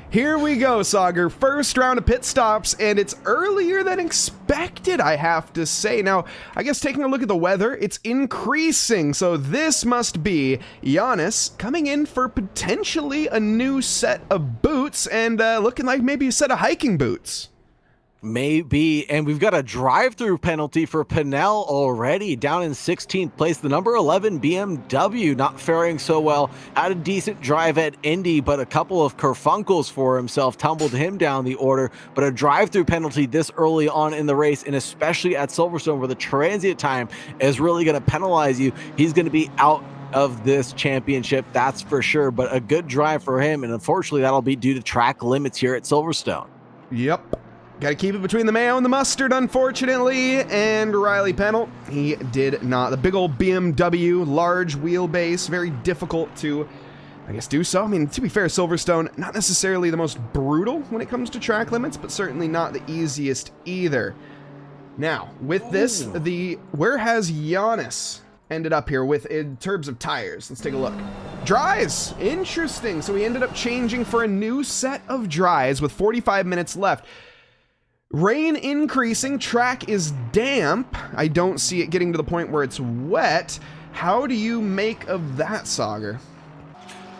Here we go, Sagar. First round of pit stops, and it's earlier than expected, I have to say. Now, I guess taking a look at the weather, it's increasing, so this must be Giannis coming in for potentially a new set of boots, and looking like maybe a set of hiking boots. Maybe, and we've got a drive-through penalty for Pinnell already, down in 16th place. The number 11 BMW not faring so well. Had a decent drive at Indy, but a couple of kerfunkles for himself tumbled him down the order. But a drive-through penalty this early on in the race, and especially at Silverstone, where the transient time is really going to penalize you, he's going to be out of this championship, that's for sure. But a good drive for him, and unfortunately that'll be due to track limits here at Silverstone. Yep. Got to keep it between the mayo and the mustard, unfortunately, and Riley Pennell, he did not. The big old BMW, large wheelbase, very difficult to, I guess, do so. I mean, to be fair, Silverstone, not necessarily the most brutal when it comes to track limits, but certainly not the easiest either. Now, with this, where has Giannis ended up here with in terms of tires? Let's take a look. Dries, interesting. So he ended up changing for a new set of dries with 45 minutes left. Rain increasing, track is damp. I don't see it getting to the point where it's wet. How do you make of that, Sauger?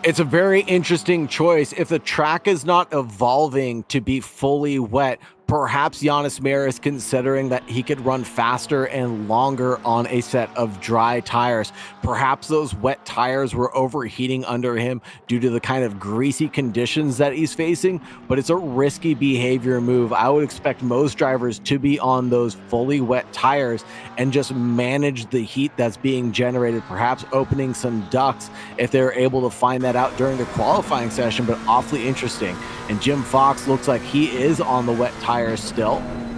It's a very interesting choice. If the track is not evolving to be fully wet, perhaps Giannis Mir is considering that he could run faster and longer on a set of dry tires. Perhaps those wet tires were overheating under him due to the kind of greasy conditions that he's facing, but it's a risky behavior move. I would expect most drivers to be on those fully wet tires and just manage the heat that's being generated, perhaps opening some ducts if they're able to find that out during the qualifying session, but awfully interesting. And Jim Fox looks like he is on the wet tires still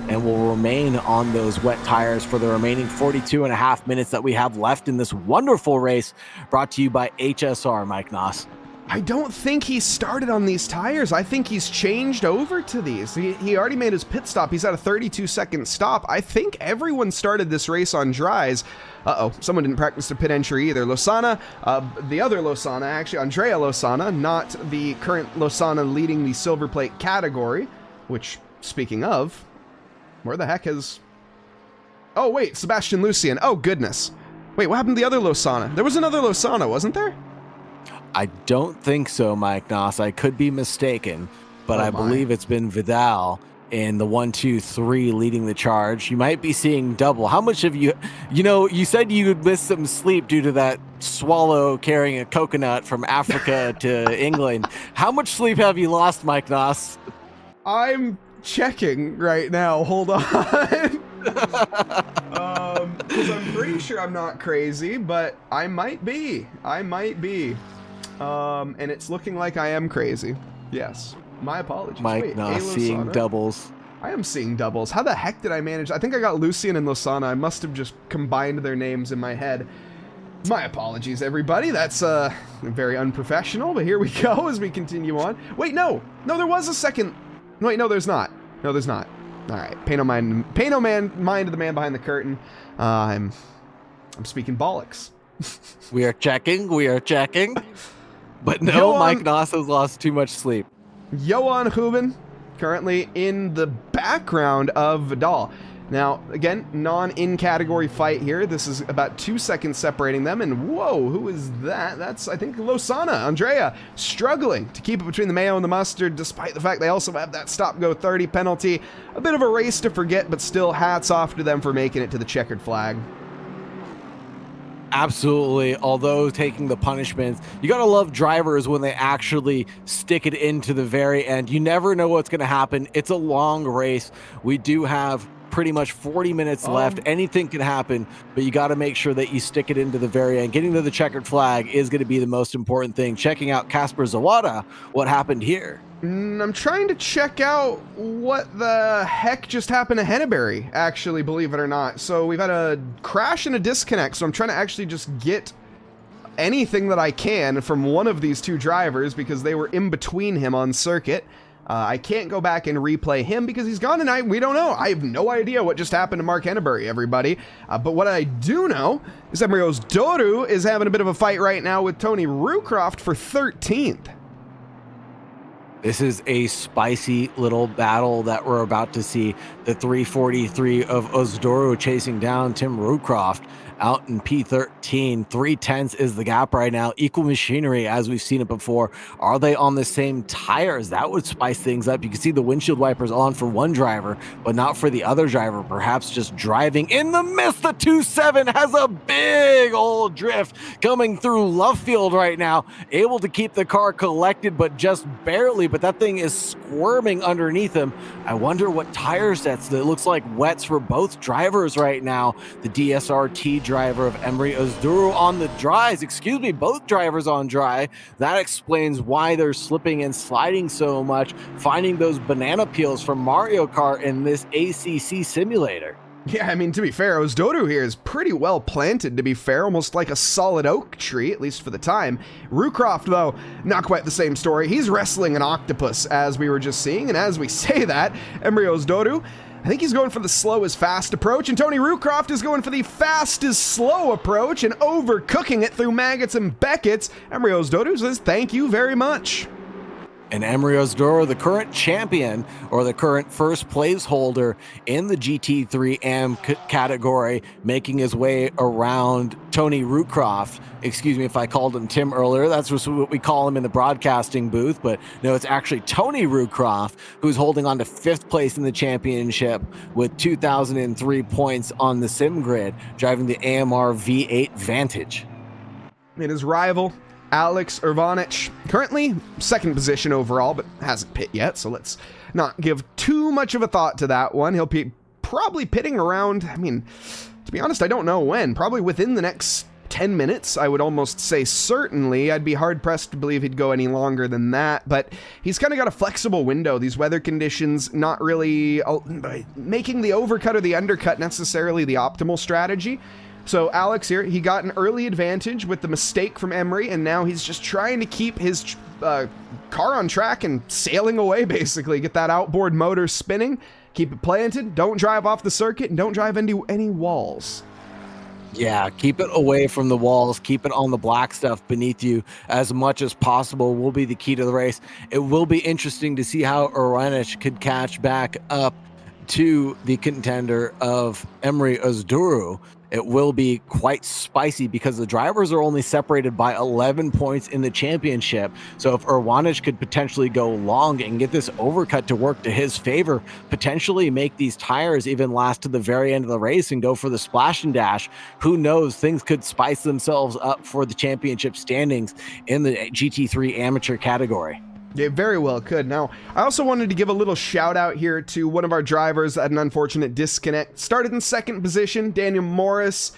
and will remain on those wet tires for the remaining 42.5 minutes that we have left in this wonderful race, brought to you by HSR, Mike Noss. I don't think he started on these tires. I think he's changed over to these. He already made his pit stop. He's at a 32-second stop. I think everyone started this race on dries. Uh-oh, someone didn't practice the pit entry either. Losana, the other Losana, actually, Andrea Losana, not the current Losana leading the silver plate category, which, speaking of, where the heck has... Oh, wait, Sebastian Lucian. Oh, goodness. Wait, what happened to the other Losana? There was another Losana, wasn't there? I don't think so, Mike Noss. I could be mistaken, but I believe it's been Vidal in the 1, 2, 3 leading the charge. You might be seeing double. How much have you said you'd miss some sleep due to that swallow carrying a coconut from Africa to England. How much sleep have you lost, Mike Noss? I'm checking right now. Hold on. Because I'm pretty sure I'm not crazy, but I might be. And it's looking like I am crazy. Yes. My apologies. Mike Noss seeing doubles. I am seeing doubles. How the heck did I manage? I think I got Lucian and Losana. I must have just combined their names in my head. My apologies, everybody. That's very unprofessional, but here we go as we continue on. Wait, no. No, there was a second. Wait, no, there's not. No, there's not. All right. Pay no mind to the man behind the curtain. I'm speaking bollocks. We are checking. But no, Mike Noss has lost too much sleep. Johan Huben, currently in the background of Vidal. Now, again, non-in-category fight here. This is about 2 seconds separating them, and whoa, who is that? That's, I think, Losana, Andrea, struggling to keep it between the mayo and the mustard, despite the fact they also have that stop-go 30 penalty. A bit of a race to forget, but still hats off to them for making it to the checkered flag. Absolutely. Although taking the punishments, you gotta love drivers when they actually stick it into the very end. You never know what's gonna happen. It's a long race. We do have pretty much 40 minutes left. Anything can happen, but you got to make sure that you stick it into the very end. Getting to the checkered flag is going to be the most important thing. Checking out Kasper Zawada, what happened here? I'm trying to check out what the heck just happened to Henneberry, actually, believe it or not. So we've had a crash and a disconnect, so I'm trying to actually just get anything that I can from one of these two drivers because they were in between him on circuit. I can't go back and replay him because he's gone tonight. We don't know. I have no idea what just happened to Mark Henneberry, everybody. But what I do know is that Marios Doru is having a bit of a fight right now with Tony Rucroft for 13th. This is a spicy little battle that we're about to see. The 343 of Osdoru chasing down Tim Rucroft out in P13. 3/10 is the gap right now. Equal machinery as we've seen it before. Are they on the same tires? That would spice things up. You can see the windshield wipers on for one driver, but not for the other driver. Perhaps just driving in the mist. The 2.7 has a big old drift coming through Lovefield right now. Able to keep the car collected, but just barely. But that thing is squirming underneath him. I wonder what tire sets. It looks like wets for both drivers right now. The DSRT driver of Emery Özduru on the dries. Excuse me, both drivers on dry. That explains why they're slipping and sliding so much, finding those banana peels from Mario Kart in this ACC simulator. Yeah, I mean, to be fair, Özduru here is pretty well planted, to be fair, almost like a solid oak tree, at least for the time. Rucroft, though, not quite the same story. He's wrestling an octopus, as we were just seeing, and as we say that, Emery Özduru, I think he's going for the slow is fast approach, and Tony Rucroft is going for the fast is slow approach and overcooking it through Maggots and Beckett's. Emery Özduru says, thank you very much. And Emery Özduru, the current champion or the current first place holder in the GT3 AM category, making his way around Tony Rucroft. Excuse me if I called him Tim earlier. That's what we call him in the broadcasting booth. But no, it's actually Tony Rucroft who's holding on to 5th place in the championship with 2,003 points on the sim grid, driving the AMR V8 Vantage. And his rival, Alex Urvanich, currently 2nd position overall, but hasn't pit yet, so let's not give too much of a thought to that one. He'll be probably pitting around, I mean, to be honest, I don't know when, probably within the next 10 minutes, I would almost say certainly. I'd be hard-pressed to believe he'd go any longer than that, but he's kind of got a flexible window. These weather conditions not really making the overcut or the undercut necessarily the optimal strategy. So Alex here, he got an early advantage with the mistake from Emery, and now he's just trying to keep his car on track and sailing away, basically. Get that outboard motor spinning, keep it planted, don't drive off the circuit, and don't drive into any walls. Yeah, keep it away from the walls, keep it on the black stuff beneath you as much as possible will be the key to the race. It will be interesting to see how Urvanich could catch back up to the contender of Emery Özduru. It will be quite spicy because the drivers are only separated by 11 points in the championship. So if Urvanich could potentially go long and get this overcut to work to his favor, potentially make these tires even last to the very end of the race and go for the splash and dash, who knows, things could spice themselves up for the championship standings in the GT3 amateur category. It very well could. Now, I also wanted to give a little shout out here to one of our drivers at an unfortunate disconnect. Started in 2nd position, Daniel Morris.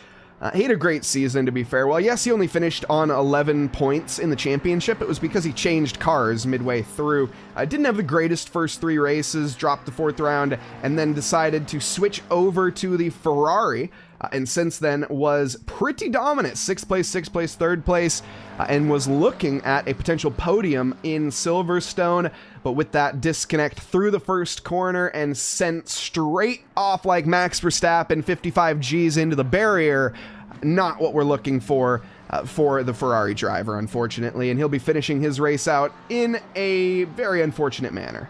He had a great season, to be fair. Well, yes, he only finished on 11 points in the championship. It was because he changed cars midway through. Didn't have the greatest first 3 races, dropped the 4th round, and then decided to switch over to the Ferrari. And since then was pretty dominant. 6th place, 3rd place, and was looking at a potential podium in Silverstone, but with that disconnect through the first corner and sent straight off like Max Verstappen 55 Gs into the barrier. Not what we're looking for the Ferrari driver, unfortunately, and he'll be finishing his race out in a very unfortunate manner.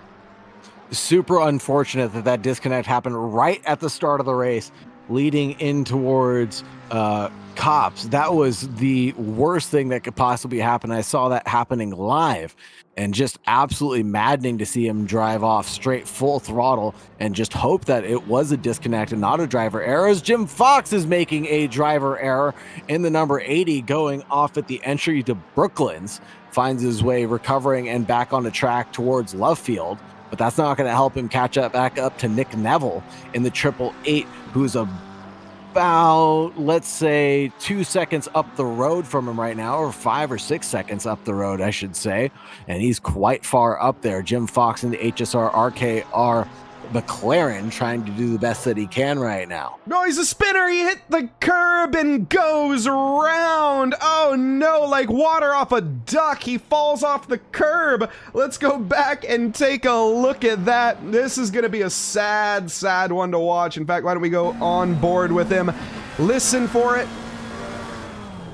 Super unfortunate that that disconnect happened right at the start of the race, leading in towards Cops. That was the worst thing that could possibly happen. I saw that happening live, and just absolutely maddening to see him drive off straight full throttle and just hope that it was a disconnect and not a driver error, as Jim Fox is making a driver error in the number 80 going off at the entry to Brooklands, finds his way recovering and back on the track towards Lovefield. But that's not going to help him catch up back up to Nick Neville in the 888, who's about, let's say, 2 seconds up the road from him right now, or 5 or 6 seconds up the road, I should say. And he's quite far up there. Jim Fox in the HSR RKR McLaren trying to do the best that he can right now. No, he's a spinner. He hit the curb and goes around. Oh no, like water off a duck. He falls off the curb. Let's go back and take a look at that. This is going to be a sad, sad one to watch. In fact, why don't we go on board with him? Listen for it.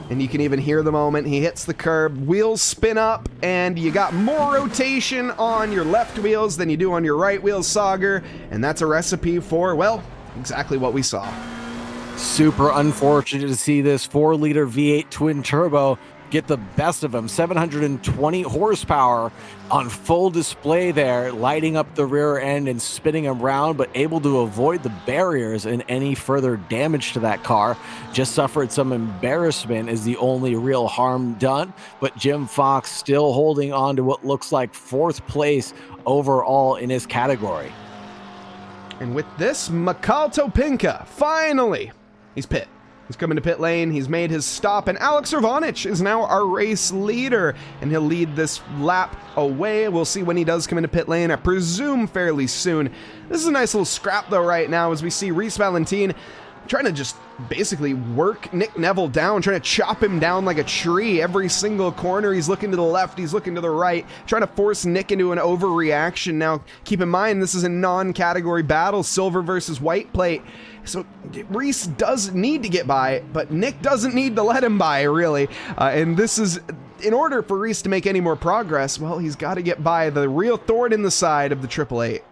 And you can even hear the moment he hits the curb. Wheels spin up, and you got more rotation on your left wheels than you do on your right wheels, Sauger. And that's a recipe for, well, exactly what we saw. Super unfortunate to see this 4-liter V8 twin turbo get the best of him. 720 horsepower on full display there, lighting up the rear end and spinning him around, but able to avoid the barriers and any further damage to that car. Just suffered some embarrassment is the only real harm done, but Jim Fox still holding on to what looks like 4th place overall in his category. And with this, Mikhail Topinka, finally, he's pit. He's coming to pit lane. He's made his stop, and Alex Urvanich is now our race leader, and he'll lead this lap away. We'll see when he does come into pit lane. I presume fairly soon. This is a nice little scrap, though, right now, as we see Reese Valentine trying to just basically work Nick Neville down, trying to chop him down like a tree. Every single corner, he's looking to the left, he's looking to the right, trying to force Nick into an overreaction. Now, keep in mind, this is a non-category battle, silver versus white plate. So Reese does need to get by, but Nick doesn't need to let him by, really. And this is, in order for Reese to make any more progress, well, he's got to get by the real thorn in the side of the 888.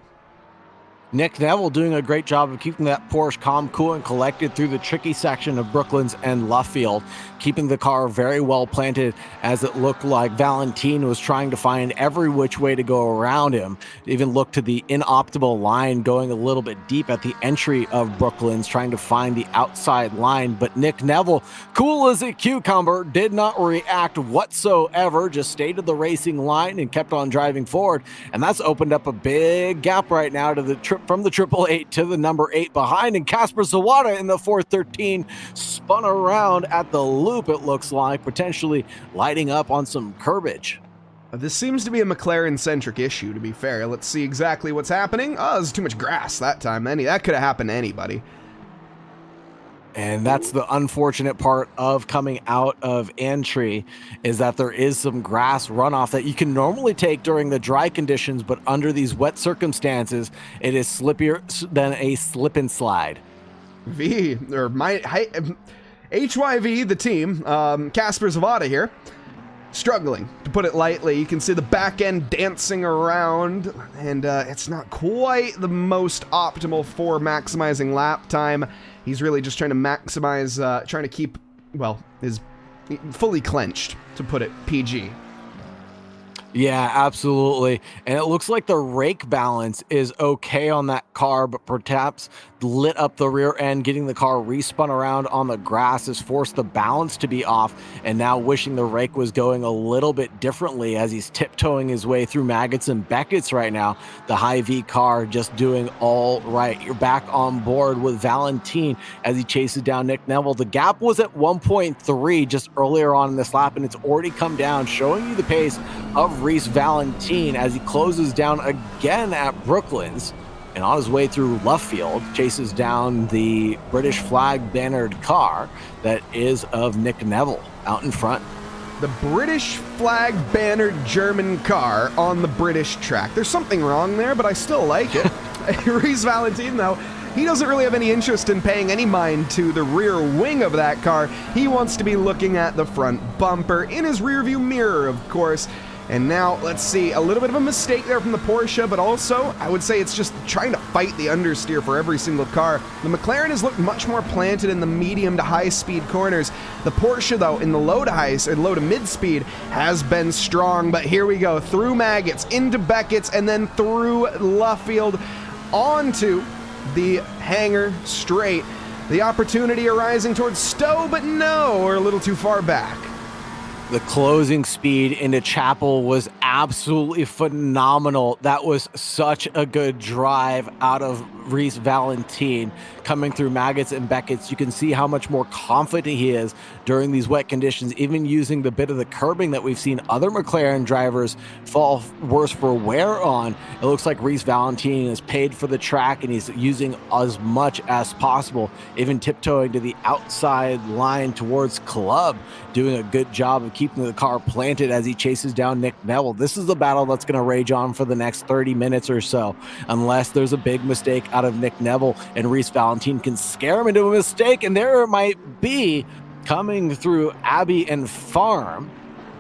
Nick Neville doing a great job of keeping that Porsche calm, cool, and collected through the tricky section of Brooklands and Luffield, keeping the car very well planted, as it looked like Valentine was trying to find every which way to go around him. Even looked to the inoptimal line, going a little bit deep at the entry of Brooklands, trying to find the outside line. But Nick Neville, cool as a cucumber, did not react whatsoever, just stayed to the racing line and kept on driving forward. And that's opened up a big gap right now to the trip from the 888 to the number 8 behind, and Casper Zawada in the 413 spun around at the loop, it looks like, potentially lighting up on some curbage. This seems to be a McLaren-centric issue, to be fair. Let's see exactly what's happening. Oh, there's too much grass that time. That could have happened to anybody. And that's the unfortunate part of coming out of entry, is that there is some grass runoff that you can normally take during the dry conditions, but under these wet circumstances, it is slippier than a slip and slide. HYV, the team, Casper Zavada here, struggling, to put it lightly. You can see the back end dancing around, and it's not quite the most optimal for maximizing lap time. He's really just trying to maximize, trying to keep, well, his fully clenched, to put it PG. Yeah, absolutely. And it looks like the rake balance is okay on that car, but perhaps lit up the rear end, getting the car respun around on the grass has forced the balance to be off, and now wishing the rake was going a little bit differently as he's tiptoeing his way through Maggots and Beckett's right now. The Hy-V car just doing all right. You're back on board with Valentine as he chases down Nick Neville. The gap was at 1.3 just earlier on in this lap, and it's already come down, showing you the pace of Reese Valentine as he closes down again at Brooklands. And on his way through Luffield, chases down the British flag bannered car that is of Nick Neville out in front. The British flag bannered German car on the British track. There's something wrong there, but I still like it. Reese Valentine, though, he doesn't really have any interest in paying any mind to the rear wing of that car. He wants to be looking at the front bumper in his rearview mirror, of course. And now, let's see, a little bit of a mistake there from the Porsche, but also, I would say it's just trying to fight the understeer for every single car. The McLaren has looked much more planted in the medium to high speed corners. The Porsche, though, in the low to high, or low to mid speed, has been strong. But here we go, through Maggots, into Beckett's, and then through Luffield, onto the hangar straight. The opportunity arising towards Stowe, but no, we're a little too far back. The closing speed into Chapel was absolutely phenomenal. That was such a good drive out of Reese Valentine coming through Maggots and Beckett's. You can see how much more confident he is during these wet conditions, even using the bit of the curbing that we've seen other McLaren drivers fall worse for wear on. It looks like Reese Valentine is paid for the track, and he's using as much as possible, even tiptoeing to the outside line towards Club, doing a good job of keeping the car planted as he chases down Nick Neville. This is the battle that's going to rage on for the next 30 minutes or so, unless there's a big mistake out of Nick Neville and Reese Valentine can scare him into a mistake, and there it might be, coming through Abbey and Farm,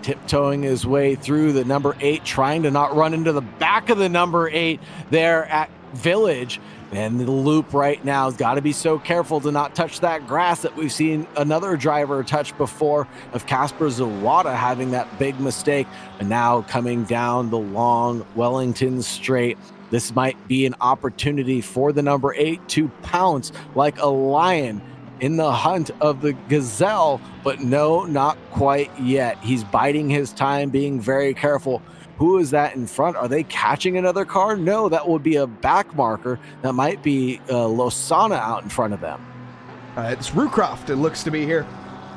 tiptoeing his way through the number 8, trying to not run into the back of the number 8 there at Village. And the loop right now has got to be so careful to not touch that grass that we've seen another driver touch before, of Casper Zawada having that big mistake. And now coming down the long Wellington straight, this might be an opportunity for the number 8 to pounce like a lion in the hunt of the gazelle, but no, not quite yet. He's biding his time, being very careful. Who is that in front? Are they catching another car? No, that would be a back marker. That might be Losana out in front of them. It's Rucroft, it looks to be here,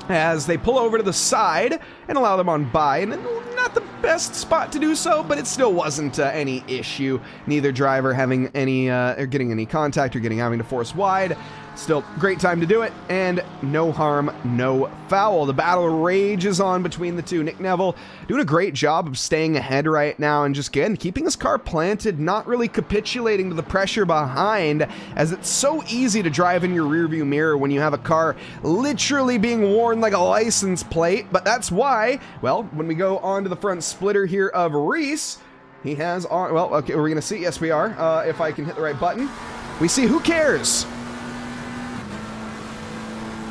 as they pull over to the side and allow them on by. And not the best spot to do so, but it still wasn't any issue. Neither driver having any, or getting any contact or having to force wide. Still, great time to do it, and no harm, no foul. The battle rages on between the two. Nick Neville doing a great job of staying ahead right now and just, again, keeping his car planted, not really capitulating to the pressure behind, as it's so easy to drive in your rearview mirror when you have a car literally being worn like a license plate. But that's why, well, when we go on to the front splitter here of Reese, he has on, well, okay, we're going to see, yes we are, if I can hit the right button. We see Who Cares?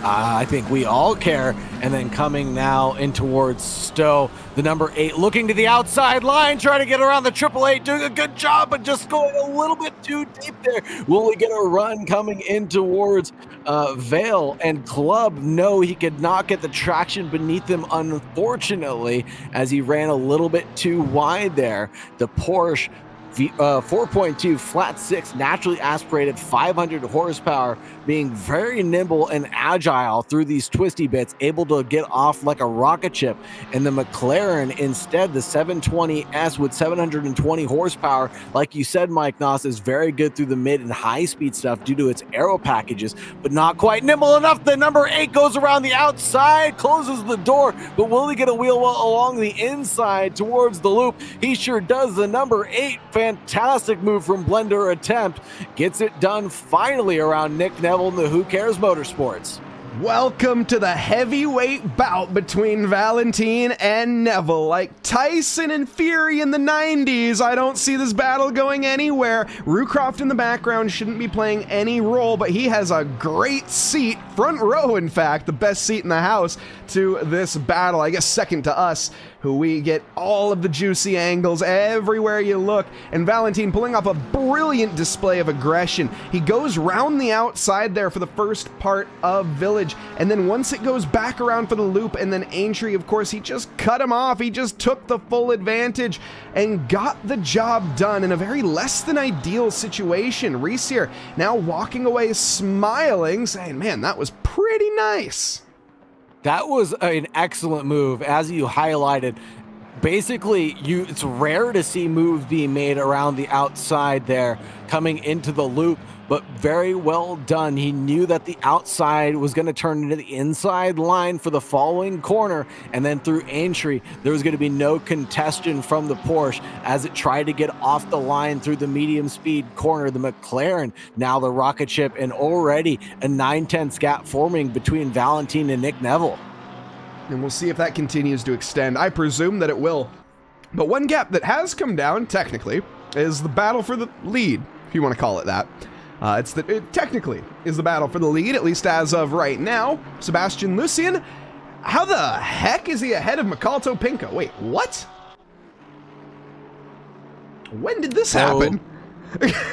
I think we all care. And then coming now in towards Stowe, the number 8, looking to the outside line, trying to get around the 888, doing a good job, but just going a little bit too deep there. Will we get a run coming in towards Vale and Club? No, he could not get the traction beneath him, unfortunately, as he ran a little bit too wide there. The Porsche 4.2 flat 6 naturally aspirated 500 horsepower, being very nimble and agile through these twisty bits, able to get off like a rocket ship. And the McLaren, instead, the 720S with 720 horsepower, like you said, Mike Noss, is very good through the mid and high speed stuff due to its aero packages, but not quite nimble enough. The number 8 goes around the outside, closes the door, but will he get a wheel well along the inside towards the loop? He sure does. The number 8, fantastic move from Blender attempt, gets it done finally around Nick Neville in the Who Cares Motorsports. Welcome to the heavyweight bout between Valentine and Neville. Like Tyson and Fury in the 90s, I don't see this battle going anywhere. Rucroft in the background shouldn't be playing any role, but he has a great seat, front row in fact, the best seat in the house to this battle. I guess second to us, who we get all of the juicy angles everywhere you look. And Valentine pulling off a brilliant display of aggression. He goes round the outside there for the first part of Village, and then once it goes back around for the loop, and then Aintree, of course, he just cut him off. He just took the full advantage and got the job done in a very less than ideal situation. Reese here now walking away smiling, saying, man, that was pretty nice. That was an excellent move, as you highlighted. Basically, it's rare to see moves being made around the outside there, coming into the loop, but very well done. He knew that the outside was going to turn into the inside line for the following corner, and then through Aintree, there was going to be no contention from the Porsche as it tried to get off the line through the medium speed corner. The McLaren, now the rocket ship, and already a 9/10 gap forming between Valentine and Nick Neville. And we'll see if that continues to extend. I presume that it will. But one gap that has come down, technically, is the battle for the lead, if you want to call it that. It technically is the battle for the lead, at least as of right now. Sebastian Lucien, how the heck is he ahead of Makalto Pinko? Wait, what? When did this happen?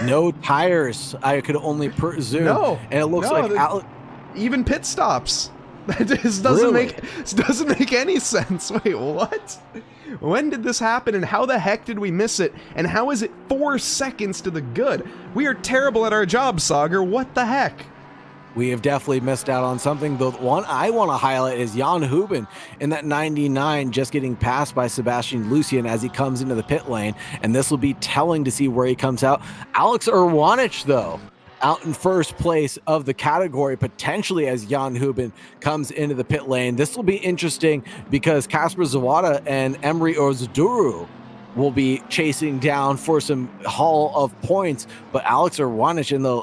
No tires, I could only presume. No, and it looks like even pit stops. That just doesn't make any sense. Wait, what? When did this happen, and how the heck did we miss it? And how is it 4 seconds to the good? We are terrible at our job, Sauger. What the heck? We have definitely missed out on something. The one I want to highlight is Jan Huben in that 99, just getting passed by Sebastian Lucien as he comes into the pit lane, and this will be telling to see where he comes out. Alex Urwanich, though, out in first place of the category, potentially, as Jan Huben comes into the pit lane. This will be interesting because Kasper Zawada and Emery Ozduru will be chasing down for some haul of points, but Alex Urwanich in the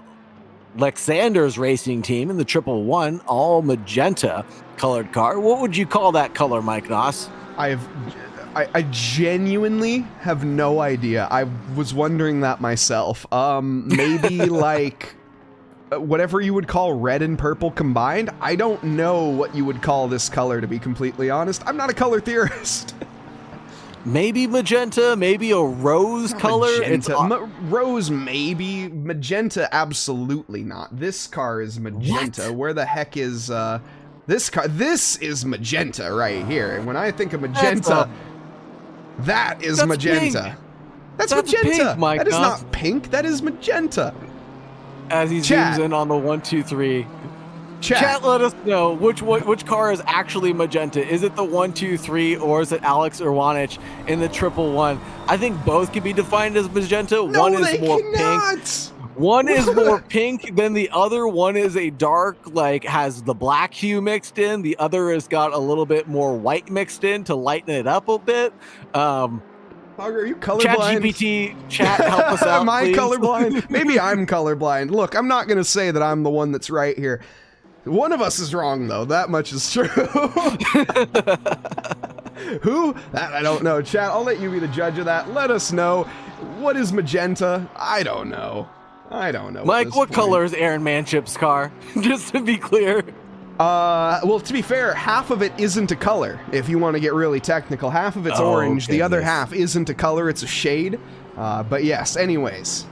Lexander's racing team in the 111, all magenta colored car. What would you call that color, Mike Noss? I genuinely have no idea. I was wondering that myself. Maybe like whatever you would call red and purple combined. I don't know what you would call this color, to be completely honest. I'm not a color theorist. Maybe magenta, maybe a rose color. Magenta. Rose, maybe. Magenta, absolutely not. This car is magenta. What? Where the heck is this car? This is magenta right here. And when I think of magenta, that is magenta. Pink. That's magenta. Pink, Mike. That is not pink. That is magenta. As he zooms in on the 1, 2, 3. Chat, let us know which car is actually magenta. Is it the 1, 2, 3, or is it Alex Irwanich in the 111? I think both can be defined as magenta. No, one is more cannot. pink. One is more pink than the other. One is a dark, like has the black hue mixed in. The other has got a little bit more white mixed in to lighten it up a bit. Are you colorblind? ChatGPT, chat, help us out. Am I please. colorblind? Maybe I'm colorblind. Look, I'm not going to say that I'm the one that's right here. One of us is wrong, though. That much is true. Who? That I don't know. Chat, I'll let you be the judge of that. Let us know. What is magenta? I don't know. Mike, what color is Aaron Manship's car? Just to be clear. Well, to be fair, half of it isn't a color, if you want to get really technical. Half of it's orange. The other half isn't a color. It's a shade. But yes, anyways.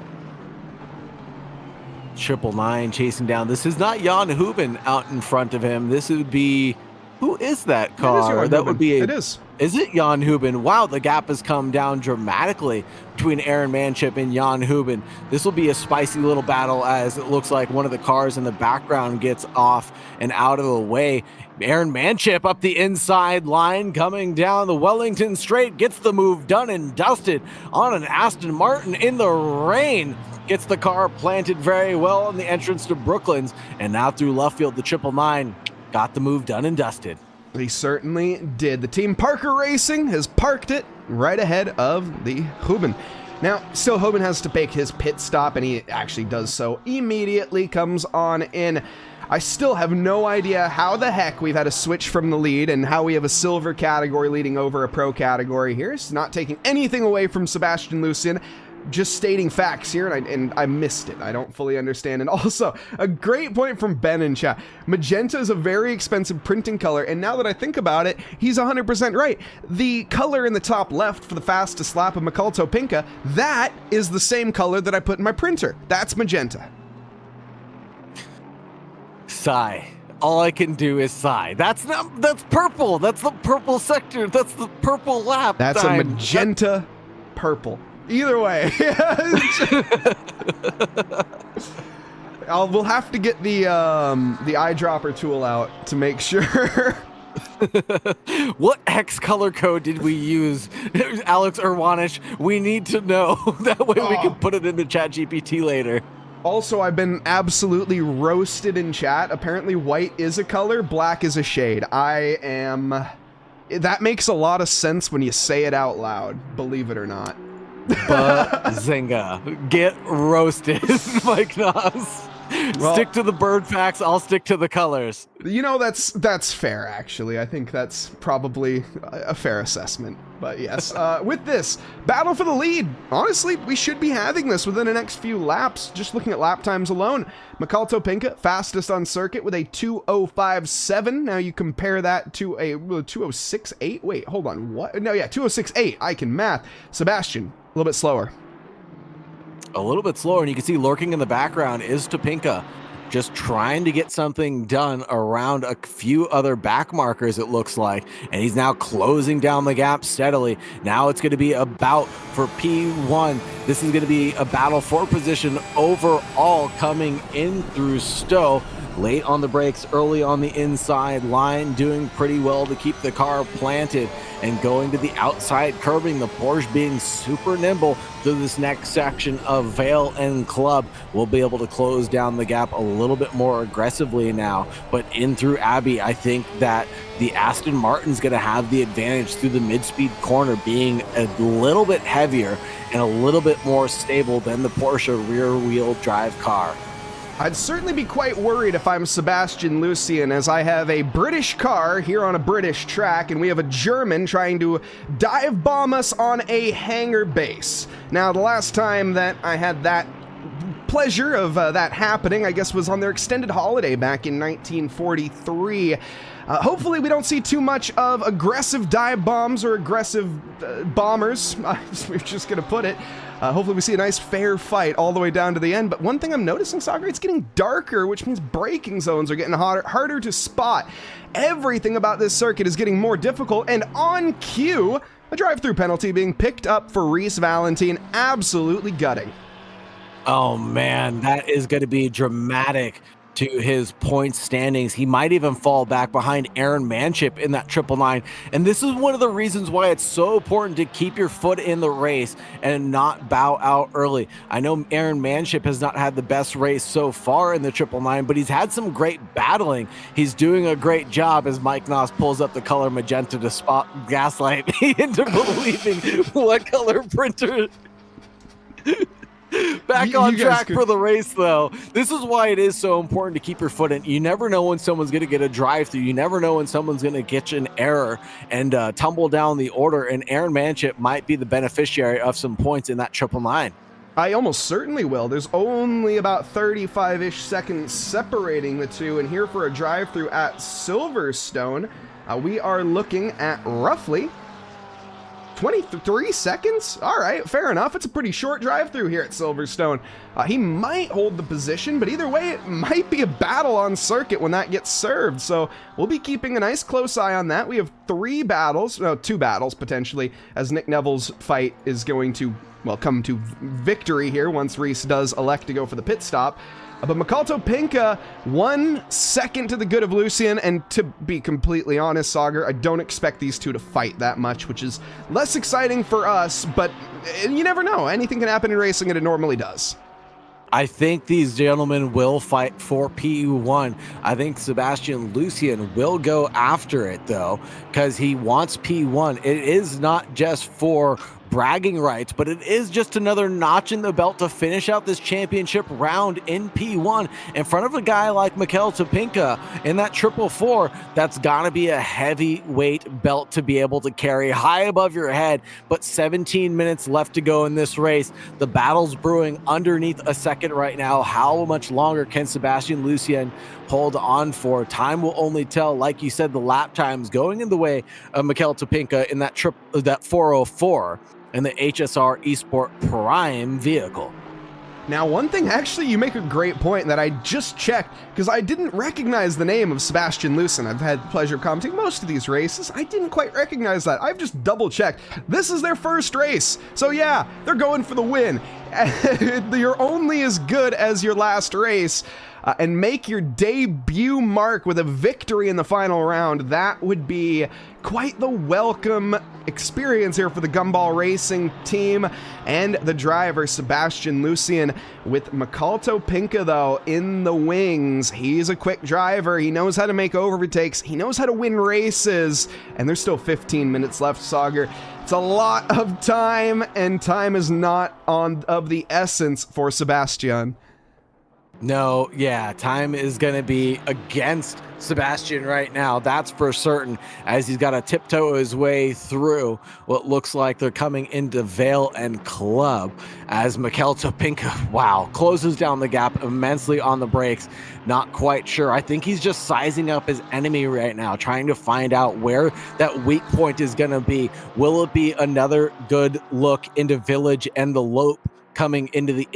999 chasing down. This is not Jan Huben out in front of him. This would be... Who is that car? That would be It is. Is it Jan Huben? Wow, the gap has come down dramatically between Aaron Manship and Jan Huben. This will be a spicy little battle as it looks like one of the cars in the background gets off and out of the way. Aaron Manship up the inside line coming down the Wellington straight, gets the move done and dusted on an Aston Martin in the rain. Gets the car planted very well on the entrance to Brooklands, and now through left field, the 999 got the move done and dusted. He certainly did. The team Parker Racing has parked it right ahead of the Huben. Now, still Huben has to make his pit stop, and he actually does so immediately, comes on in. I still have no idea how the heck we've had a switch from the lead and how we have a silver category leading over a pro category here. It's not taking anything away from Sebastian Lucien. Just stating facts here, and I missed it. I don't fully understand. And also, a great point from Ben in chat. Magenta is a very expensive printing color, and now that I think about it, he's 100% right. The color in the top left for the fastest lap of Mikalto Pinka, that is the same color that I put in my printer. That's magenta. Sigh. All I can do is sigh. That's purple. That's the purple sector. That's the purple lap. That's time. A magenta purple. Either way. We'll have to get the eyedropper tool out to make sure. What hex color code did we use, Alex Irwanich? We need to know. That way we can put it into ChatGPT later. Also, I've been absolutely roasted in chat. Apparently white is a color, black is a shade. That makes a lot of sense when you say it out loud, believe it or not. Bazinga. Get roasted, Mike Noss. Well, stick to the bird facts, I'll stick to the colors. You know, that's fair, actually. I think that's probably a fair assessment. But yes, with this, battle for the lead. Honestly, we should be having this within the next few laps. Just looking at lap times alone. Mikalto Pinka, fastest on circuit with a 2:05.7. Now you compare that to a 2:06.8. Wait, hold on, what? No, yeah, 2:06.8. I can math. Sebastian, a little bit slower. A little bit slower, and you can see lurking in the background is Topinka, just trying to get something done around a few other back markers, it looks like, and he's now closing down the gap steadily. Now it's going to be a bout for P1. This is going to be a battle for position overall coming in through Stowe. Late on the brakes, early on the inside line, doing pretty well to keep the car planted and going to the outside curbing. The Porsche being super nimble through this next section of Vale and Club. We'll be able to close down the gap a little bit more aggressively now, but in through Abbey, I think that the Aston Martin's going to have the advantage through the mid-speed corner, being a little bit heavier and a little bit more stable than the Porsche rear-wheel drive car. I'd certainly be quite worried if I'm Sebastian Lucien, as I have a British car here on a British track, and we have a German trying to dive bomb us on a hangar base. Now, the last time that I had that pleasure of that happening, I guess, was on their extended holiday back in 1943. Hopefully we don't see too much of aggressive dive bombs or aggressive bombers, we're just gonna put it. Hopefully we see a nice fair fight all the way down to the end. But one thing I'm noticing, Sagar, it's getting darker, which means braking zones are getting harder to spot. Everything about this circuit is getting more difficult, and on cue, a drive-through penalty being picked up for Reese Valentine, absolutely gutting. Oh man, that is going to be dramatic to his point standings. He might even fall back behind Aaron Manship in that 999. And this is one of the reasons why it's so important to keep your foot in the race and not bow out early. I know Aaron Manship has not had the best race so far in the 999, but he's had some great battling. He's doing a great job as Mike Noss pulls up the color magenta to spot gaslight me into believing what color printer. Back on track for the race, though. This is why it is so important to keep your foot in. You never know when someone's going to get a drive-through. You never know when someone's going to get an error and tumble down the order. And Aaron Manship might be the beneficiary of some points in that 999. I almost certainly will. There's only about 35-ish seconds separating the two. And here for a drive-through at Silverstone, we are looking at roughly 23 seconds? All right, fair enough. It's a pretty short drive through here at Silverstone. He might hold the position, but either way, it might be a battle on circuit when that gets served. So we'll be keeping a nice close eye on that. We have two battles potentially, as Nick Neville's fight is going to, well, come to victory here once Reese does elect to go for the pit stop. But Michalto Pinka, 1 second to the good of Lucian, and to be completely honest, Sauger, I don't expect these two to fight that much, which is less exciting for us, but you never know. Anything can happen in racing, and it normally does. I think these gentlemen will fight for P1. I think Sebastian Lucian will go after it, though, because he wants P1. It is not just for bragging rights, but it is just another notch in the belt to finish out this championship round in P1 in front of a guy like Mikel Topinka in that 444. That's gotta be a heavyweight belt to be able to carry high above your head, but 17 minutes left to go in this race. The battle's brewing underneath a second right now. How much longer can Sebastian Lucian hold on for? Time will only tell. Like you said, the lap times going in the way of Mikel Topinka in that 404 in the HSR Esport Prime vehicle. Now, one thing, actually, you make a great point that I just checked, because I didn't recognize the name of Sebastian Lucian. I've had the pleasure of commenting most of these races. I didn't quite recognize that. I've just double-checked. This is their first race. So yeah, they're going for the win. You're only as good as your last race. And make your debut mark with a victory in the final round. That would be quite the welcome experience here for the Gumball Racing team and the driver, Sebastian Lucian. With Michalto Pinka, though, in the wings. He's a quick driver. He knows how to make overtakes. He knows how to win races. And there's still 15 minutes left, Sauger. It's a lot of time, and time is not of the essence for Sebastian. No, yeah, time is going to be against Sebastian right now. That's for certain, as he's got to tiptoe his way through what looks like they're coming into Vale and Club, as Mikel Topinka, wow, closes down the gap immensely on the brakes. Not quite sure. I think he's just sizing up his enemy right now, trying to find out where that weak point is going to be. Will it be another good look into Village and the Lope coming into the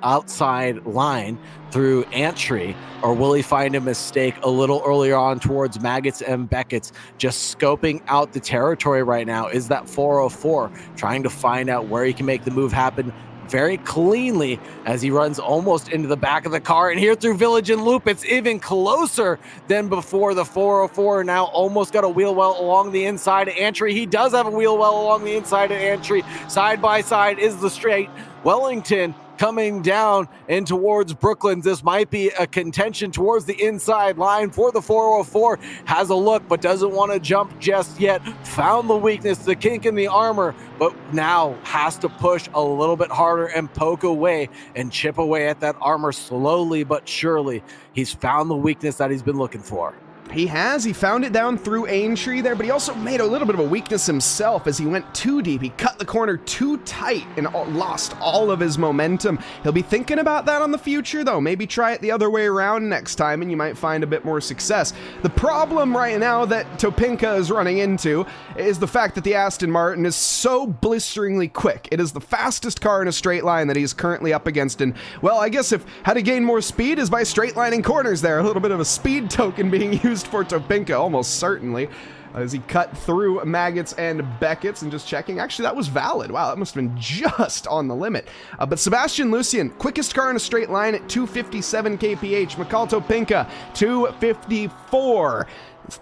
outside line through Antry, or will he find a mistake a little earlier on towards Maggots and Beckett's? Just scoping out the territory right now is that 404, trying to find out where he can make the move happen very cleanly as he runs almost into the back of the car. And here through Village and Loop, it's even closer than before. The 404 now almost got a wheel well along the inside of Antry. He does have a wheel well along the inside of Antry. Side by side is the straight. Wellington coming down and towards Brooklands. This might be a contention towards the inside line for the 404. Has a look, but doesn't want to jump just yet. Found the weakness, the kink in the armor, but now has to push a little bit harder and poke away and chip away at that armor slowly but surely. He's found the weakness that he's been looking for. He found it down through Aintree there, but he also made a little bit of a weakness himself as he went too deep. He cut the corner too tight and lost all of his momentum. He'll be thinking about that on the future, though. Maybe try it the other way around next time, and you might find a bit more success. The problem right now that Topinka is running into is the fact that the Aston Martin is so blisteringly quick. It is the fastest car in a straight line that he's currently up against, and, well, I guess if how to gain more speed is by straight lining corners there. A little bit of a speed token being used used for Topinka, almost certainly, as he cut through Maggots and Beckett's. And just checking, actually that was valid. Wow, that must have been just on the limit. But Sebastian Lucien, quickest car in a straight line at 257 kph. Mikhail Topinka, 254.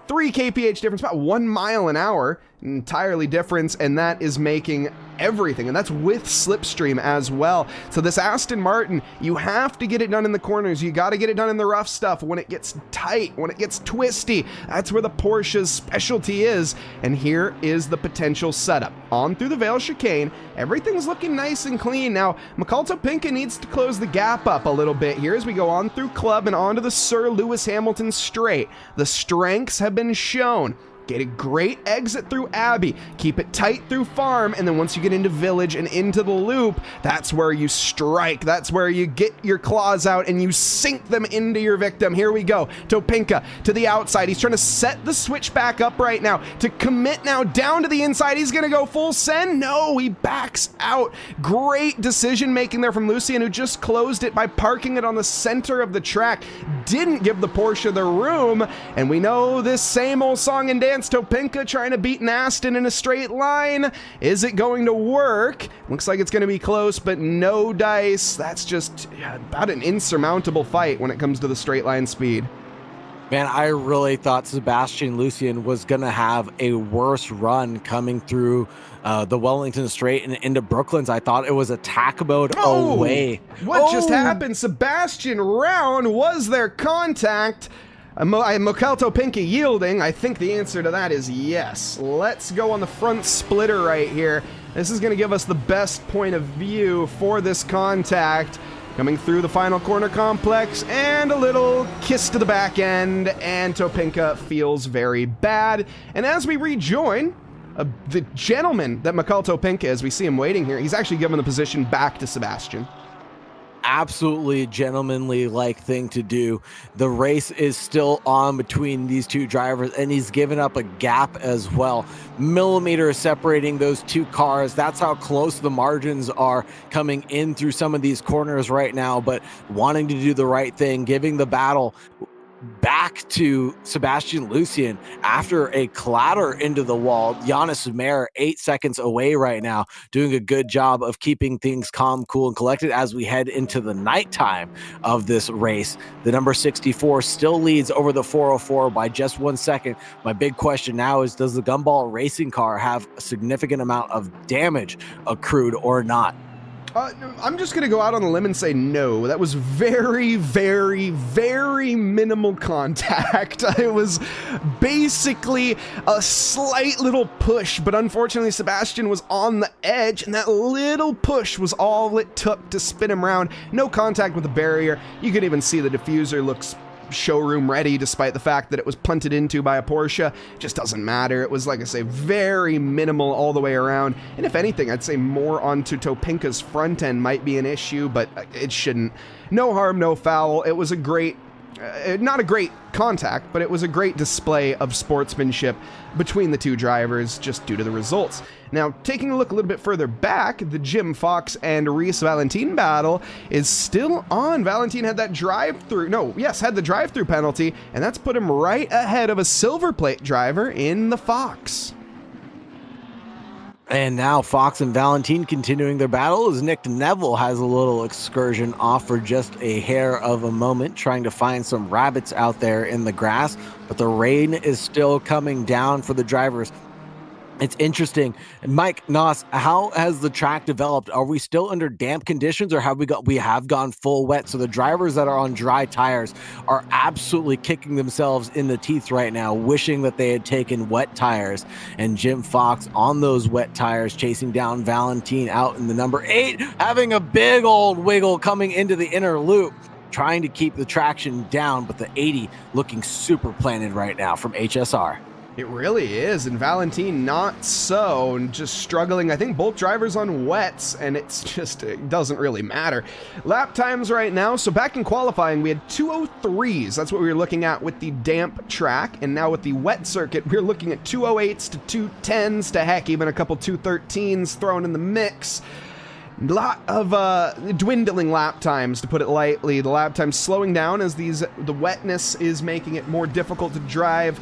3 kph difference, about 1 mile an hour, entirely difference, and that is making everything, and that's with slipstream as well. So this Aston Martin, you have to get it done in the corners, you got to get it done in the rough stuff, when it gets tight, when it gets twisty. That's where the Porsche's specialty is, and here is the potential setup. On through the Vale chicane, everything's looking nice and clean. Now, Mikhail Topinka needs to close the gap up a little bit here as we go on through Club and onto the Sir Lewis Hamilton straight. The strengths have been shown. Get a great exit through Abbey, keep it tight through Farm, and then once you get into Village and into the loop, that's where you strike. That's where you get your claws out and you sink them into your victim. Here we go. Topinka to the outside. He's trying to set the switch back up right now to commit now down to the inside. He's going to go full send. No, he backs out. Great decision making there from Lucien, who just closed it by parking it on the center of the track. Didn't give the Porsche the room, and we know this same old song and dance. Topinka trying to beat an Aston in a straight line. Is it going to work? Looks like it's going to be close, but no dice. That's just about an insurmountable fight when it comes to the straight line speed. Man, I really thought Sebastian Lucien was going to have a worse run coming through the Wellington Straight and into Brooklands. I thought it was attack mode away. What just happened? Sebastian Round, was there contact? Mikhail Topinka yielding. I think the answer to that is yes. Let's go on the front splitter right here. This is going to give us the best point of view for this contact. Coming through the final corner complex, and a little kiss to the back end, and Topinka feels very bad. And as we rejoin, the gentleman that Mikhail Topinka, as we see him waiting here, he's actually given the position back to Sebastian. Absolutely gentlemanly like thing to do. The race is still on between these two drivers, and he's given up a gap as well. Millimeters separating those two cars. That's how close the margins are coming in through some of these corners right now, but wanting to do the right thing, giving the battle back to Sebastian Lucien after a clatter into the wall. Yannis Mayer 8 seconds away right now, doing a good job of keeping things calm, cool, and collected as we head into the nighttime of this race. The number 64 still leads over the 404 by just 1 second. My big question now is, does the Gumball racing car have a significant amount of damage accrued or not? I'm just going to go out on the limb and say no. That was very, very, very minimal contact. It was basically a slight little push, but unfortunately Sebastian was on the edge, and that little push was all it took to spin him around. No contact with the barrier. You could even see the diffuser looks showroom ready, despite the fact that it was punted into by a Porsche. Just doesn't matter. It was, like I say, very minimal all the way around, and if anything, I'd say more onto Topinka's front end might be an issue, but it shouldn't. No harm, no foul. It was a great not a great contact, but it was a great display of sportsmanship between the two drivers just due to the results. Now, taking a look a little bit further back, the Jim Fox and Reese Valentine battle is still on. Valentine had that had the drive-through penalty, and that's put him right ahead of a silver plate driver in the Fox. And now Fox and Valentine continuing their battle as Nick Neville has a little excursion off for just a hair of a moment, trying to find some rabbits out there in the grass, but the rain is still coming down for the drivers. It's interesting. Mike Noss, how has the track developed? Are we still under damp conditions, or we have gone full wet? So the drivers that are on dry tires are absolutely kicking themselves in the teeth right now, wishing that they had taken wet tires. And Jim Fox on those wet tires, chasing down Valentine out in the number 8, having a big old wiggle coming into the inner loop, trying to keep the traction down, but the 80 looking super planted right now from HSR. It really is, and Valentine not so, and just struggling. I think both drivers on wets, and it doesn't really matter. Lap times right now, so back in qualifying, we had 203s. That's what we were looking at with the damp track, and now with the wet circuit, we're looking at 208s to 210s to heck, even a couple 213s thrown in the mix. lot of dwindling lap times, to put it lightly. The lap times slowing down as the wetness is making it more difficult to drive.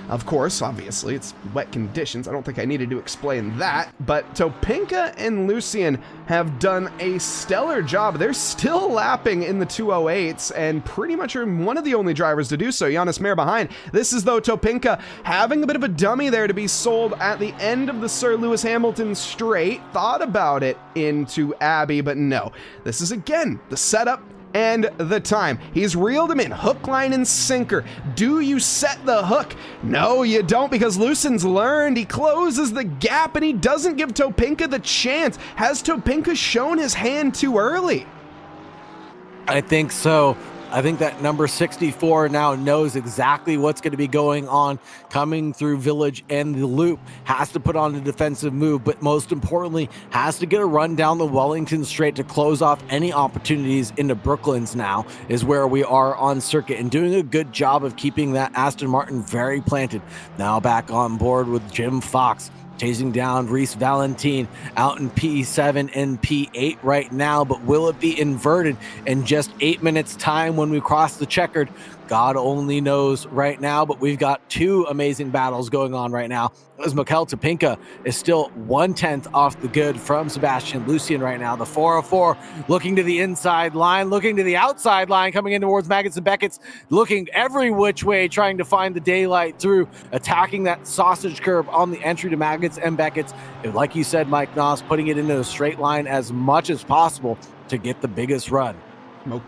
Of course, obviously, it's wet conditions. I don't think I needed to explain that. But Topinka and Lucien have done a stellar job. They're still lapping in the 208s and pretty much are one of the only drivers to do so. Jonas Mayer behind. This is, though, Topinka having a bit of a dummy there to be sold at the end of the Sir Lewis Hamilton straight. Thought about it into Abbey, but no. This is, again, the setup and the time. He's reeled him in, hook, line, and sinker. Do you set the hook? No, you don't, because Lucien's learned. He closes the gap, and he doesn't give Topinka the chance. Has Topinka shown his hand too early? I think so. I think that number 64 now knows exactly what's going to be going on coming through Village and the loop. Has to put on a defensive move, but most importantly, has to get a run down the Wellington straight to close off any opportunities into Brooklands now is where we are on circuit, and doing a good job of keeping that Aston Martin very planted. Now back on board with Jim Fox, chasing down Reese Valentine out in P7 and P8 right now, but will it be inverted in just 8 minutes time when we cross the checkered? God only knows right now, but we've got two amazing battles going on right now, as Mikel Topinka is still 1/10 off the good from Sebastian Lucien right now. The 404 looking to the inside line, looking to the outside line, coming in towards Maggots and Beckett's, looking every which way, trying to find the daylight through, attacking that sausage curb on the entry to Maggots and Beckett's. And like you said, Mike Noss, putting it into a straight line as much as possible to get the biggest run.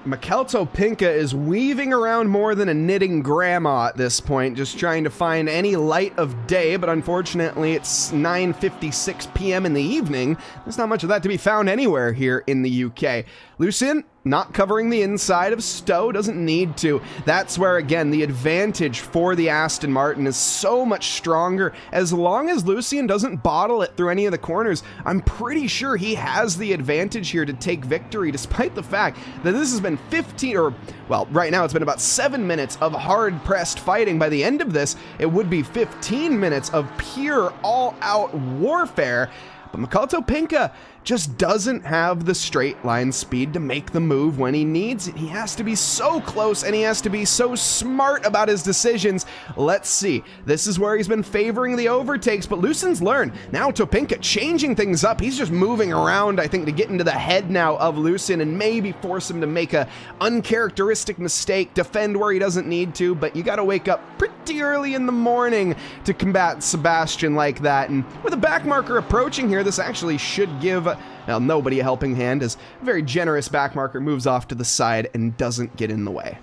Mikel Topinka is weaving around more than a knitting grandma at this point, just trying to find any light of day, but unfortunately it's 9:56 p.m. in the evening. There's not much of that to be found anywhere here in the UK. Lucien not covering the inside of Stowe, doesn't need to. That's where, again, the advantage for the Aston Martin is so much stronger. As long as Lucien doesn't bottle it through any of the corners, I'm pretty sure he has the advantage here to take victory, despite the fact that this has been 15, or, well, right now it's been about 7 minutes of hard-pressed fighting. By the end of this, it would be 15 minutes of pure, all-out warfare. But Mikel Topinka just doesn't have the straight line speed to make the move when he needs it. He has to be so close, and he has to be so smart about his decisions. Let's see. This is where he's been favoring the overtakes, but Lucien's learned. Now Topinka changing things up. He's just moving around, I think, to get into the head now of Lucien and maybe force him to make a uncharacteristic mistake, defend where he doesn't need to, but you gotta wake up pretty early in the morning to combat Sebastian like that. And with a backmarker approaching here, this actually should give nobody a helping hand, as a very generous backmarker moves off to the side and doesn't get in the way.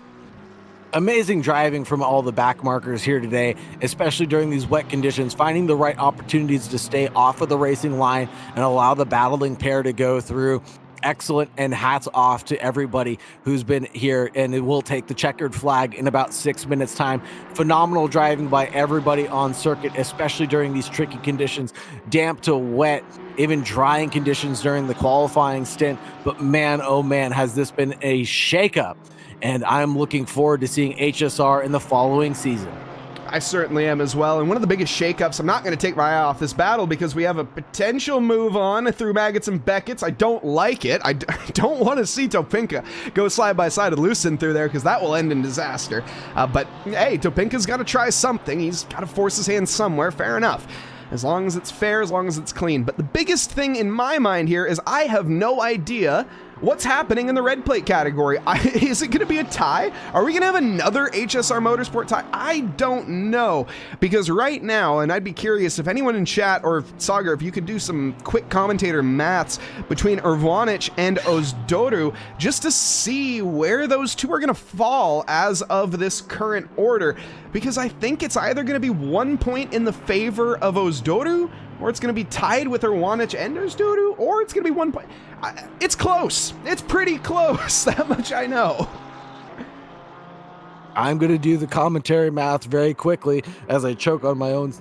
Amazing driving from all the back markers here today, especially during these wet conditions, finding the right opportunities to stay off of the racing line and allow the battling pair to go through. Excellent, and hats off to everybody who's been here, and it will take the checkered flag in about 6 minutes time. Phenomenal driving by everybody on circuit, especially during these tricky conditions, damp to wet, even drying conditions during the qualifying stint. But man, oh man, has this been a shakeup, and I'm looking forward to seeing HSR in the following season. I certainly am as well, and one of the biggest shakeups, I'm not going to take my eye off this battle because we have a potential move on through Maggots and Beckett's. I don't like it. I don't want to see Topinka go side by side with Lucien through there, because that will end in disaster. But hey, Topinka's got to try something. He's got to force his hand somewhere. Fair enough. As long as it's fair, as long as it's clean. But the biggest thing in my mind here is I have no idea what's happening in the red plate category. Is it going to be a tie? Are we going to have another HSR Motorsport tie? I don't know, because right now, and I'd be curious if anyone in chat, or Sagar, if you could do some quick commentator maths between Irvanic and Ozdoru, just to see where those two are going to fall as of this current order, because I think it's either going to be 1 point in the favor of Ozdoru, or it's going to be tied with Irvanic and Ozdoru, or it's going to be 1 point. It's close. It's pretty close. That much I know. I'm going to do the commentary math very quickly as I choke on my own.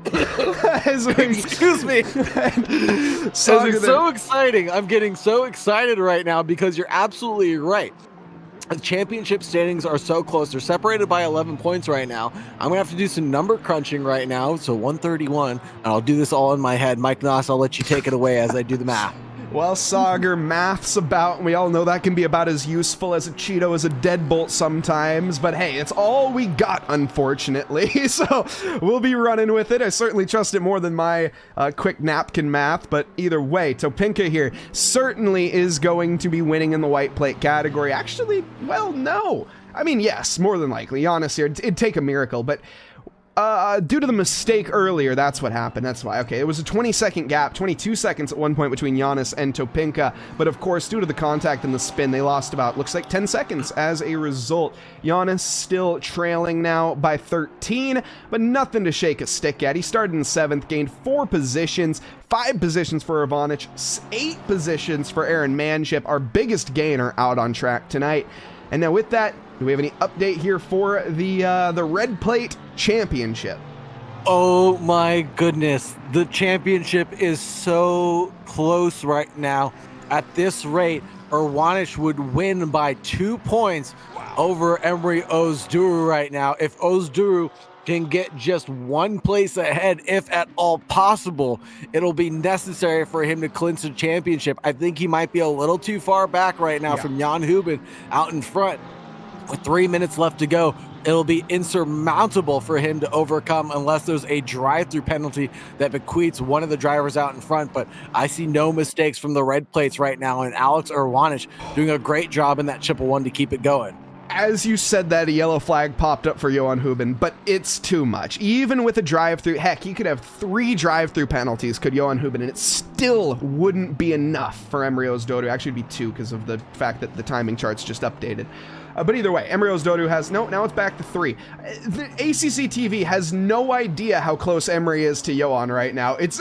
Excuse me. It's so exciting. I'm getting so excited right now because you're absolutely right. The championship standings are so close. They're separated by 11 points right now. I'm going to have to do some number crunching right now. So 131, and I'll do this all in my head. Mike Noss, I'll let you take it away as I do the math. Well, Sauger, math's about, and we all know that can be about as useful as a Cheeto as a deadbolt sometimes, but hey, it's all we got, unfortunately, so we'll be running with it. I certainly trust it more than my quick napkin math, but either way, Topinka here certainly is going to be winning in the white plate category. Actually, well, no. I mean, yes, more than likely. Giannis here, it'd take a miracle, but due to the mistake earlier, that's what happened. That's why. Okay, it was a 20-second gap, 22 seconds at one point between Giannis and Topinka. But of course, due to the contact and the spin, they lost about, looks like 10 seconds as a result. Giannis still trailing now by 13, but nothing to shake a stick at. He started in 7th, gained 4 positions, 5 positions for Ivanic, 8 positions for Aaron Manship, our biggest gainer out on track tonight. And now with that, do we have any update here for the Red Plate Championship? Oh my goodness. The championship is so close right now. At this rate, Ivanic would win by 2 points over Emre Özduru right now. If Özduru can get just 1 place ahead, if at all possible, it'll be necessary for him to clinch the championship. I think he might be a little too far back right now from Jan Hubin out in front. With 3 minutes left to go, it'll be insurmountable for him to overcome unless there's a drive-through penalty that bequeaths one of the drivers out in front. But I see no mistakes from the red plates right now, and Alex Ivanic doing a great job in that triple one to keep it going. As you said that, a yellow flag popped up for Johan Hubin, but it's too much. Even with a drive-through, heck, he could have 3 drive-through penalties, could Johan Hubin, and it still wouldn't be enough for Emre Özduru. Actually, it'd be 2 because of the fact that the timing chart's just updated. But either way, Emre Özduru has, no, now it's back to 3. The ACC TV has no idea how close Emre is to Johan right now. It's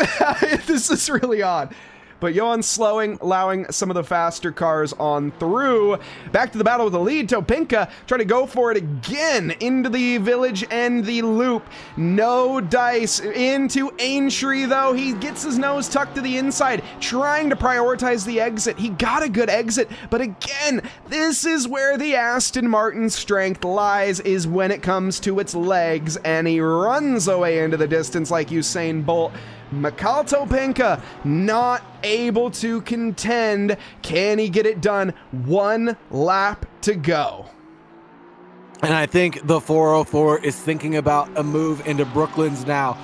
this is really odd. But Johan's slowing, allowing some of the faster cars on through. Back to the battle with the lead. Topinka trying to go for it again into the village and the loop. No dice into Aintree, though. He gets his nose tucked to the inside, trying to prioritize the exit. He got a good exit, but again, this is where the Aston Martin strength lies, is when it comes to its legs, and he runs away into the distance like Usain Bolt. Mikhail Topinka not able to contend. Can he get it done? 1 lap to go. And I think the 404 is thinking about a move into Brooklands now.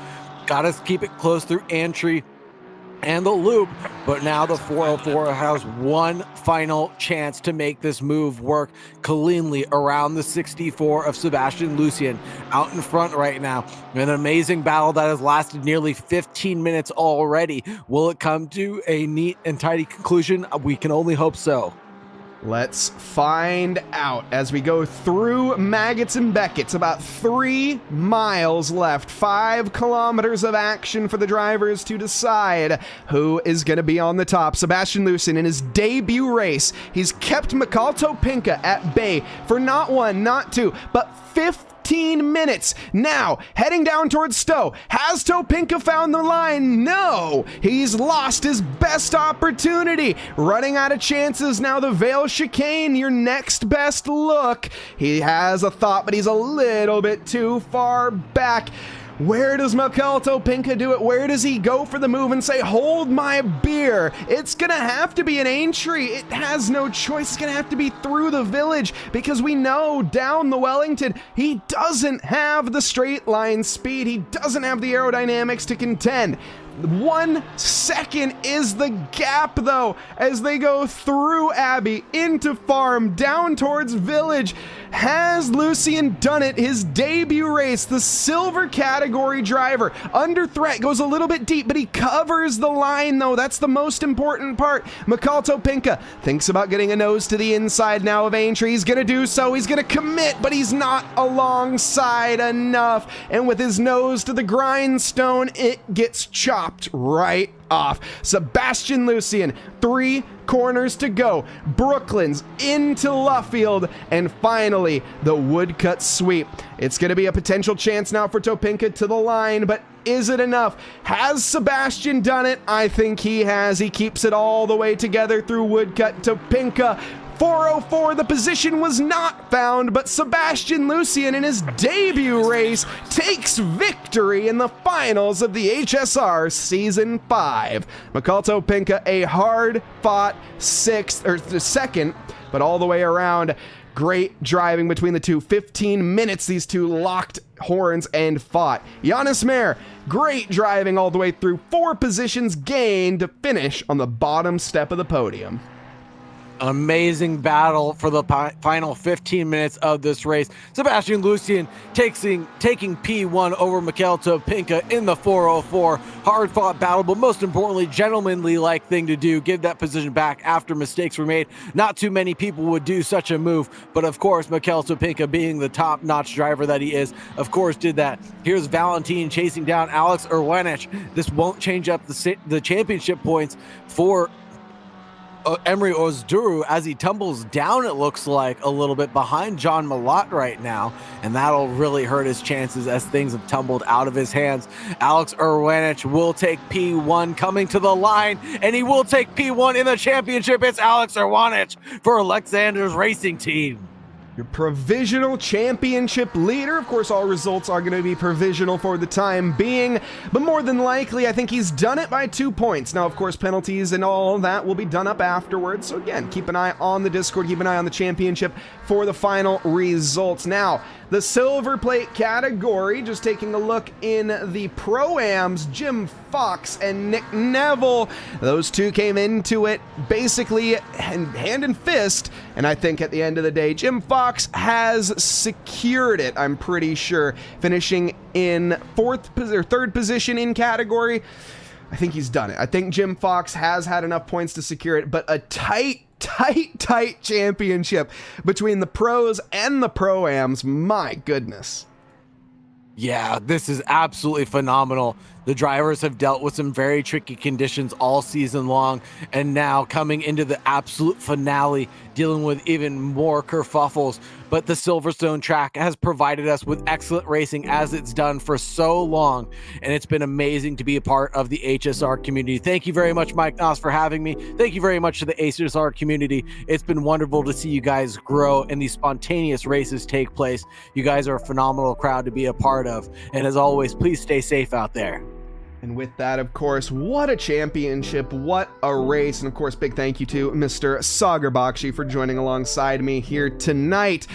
Got to keep it close through Antry and the loop, but now the 404 has one final chance to make this move work cleanly around the 64 of Sebastian Lucien out in front right now. An amazing battle that has lasted nearly 15 minutes already. Will it come to a neat and tidy conclusion? We can only hope so. Let's find out as we go through Maggots and Beckett's. About 3 miles left, 5 kilometers of action for the drivers to decide who is going to be on the top. Sebastian Lucien in his debut race, he's kept Mikhail Topinka at bay for not 1, not 2, but 15 minutes. Now, heading down towards Stowe. Has Topinka found the line? No! He's lost his best opportunity. Running out of chances now. The Vale chicane, your next best look. He has a thought, but he's a little bit too far back. Where does Mikhail Topinka do it? Where does he go for the move and say, hold my beer? It's going to have to be an Aintree. It has no choice. It's going to have to be through the village because we know down the Wellington, he doesn't have the straight line speed. He doesn't have the aerodynamics to contend. 1 second is the gap, though, as they go through Abbey, into Farm, down towards Village. Has Lucien done it? His debut race, the silver category driver, under threat, goes a little bit deep, but he covers the line, though. That's the most important part. Mikhail Topinka thinks about getting a nose to the inside now of Aintree. He's going to do so. He's going to commit, but he's not alongside enough. And with his nose to the grindstone, it gets chopped right off. Sebastian Lucien, 3 corners to go. Brooklands into Luffield, and finally the woodcut sweep. It's going to be a potential chance now for Topinka to the line, but is it enough? Has Sebastian done it? I think he has. He keeps it all the way together through woodcut. Topinka 404, the position was not found, but Sebastian Lucien in his debut race takes victory in the finals of the HSR Season 5. Mikalto Pinka, a hard-fought second, but all the way around, great driving between the two. 15 minutes these two locked horns and fought. Giannis Mayer, great driving all the way through, 4 positions gained to finish on the bottom step of the podium. Amazing battle for the final 15 minutes of this race. Sebastian Lucien taking P1 over Mikalto Pinka in the 404. Hard-fought battle, but most importantly, gentlemanly-like thing to do. Give that position back after mistakes were made. Not too many people would do such a move, but of course, Mikalto Pinka, being the top-notch driver that he is, of course did that. Here's Valentin chasing down Alex Urwanich. This won't change up the championship points for Emery Ozduru as he tumbles down, it looks like, a little bit behind John Malott right now, and that'll really hurt his chances as things have tumbled out of his hands. Alex Urwanich will take P1 coming to the line, and he will take P1 in the championship. It's Alex Urwanich for Alexander's Racing Team. Your provisional championship leader. Of course, all results are going to be provisional for the time being, but more than likely, I think he's done it by 2 points. Now, of course, penalties and all that will be done up afterwards. So again, keep an eye on the Discord, keep an eye on the championship for the final results. Now, the silver plate category, just taking a look in the Pro-Ams, Jim Fox and Nick Neville. Those two came into it basically hand and fist, and I think at the end of the day, Jim Fox has secured it, I'm pretty sure, finishing in third position in category. I think he's done it. I think Jim Fox has had enough points to secure it, but a tight championship between the pros and the Pro-Ams. My goodness. Yeah, this is absolutely phenomenal. The drivers have dealt with some very tricky conditions all season long, and now coming into the absolute finale, dealing with even more kerfuffles. But the Silverstone track has provided us with excellent racing as it's done for so long, and it's been amazing to be a part of the HSR community. Thank you very much, Mike Noss, for having me. Thank you very much to the HSR community. It's been wonderful to see you guys grow and these spontaneous races take place. You guys are a phenomenal crowd to be a part of, and as always, please stay safe out there. And with that, of course, what a championship, what a race. And of course, big thank you to Mr. Sagar Bakshi for joining alongside me here tonight.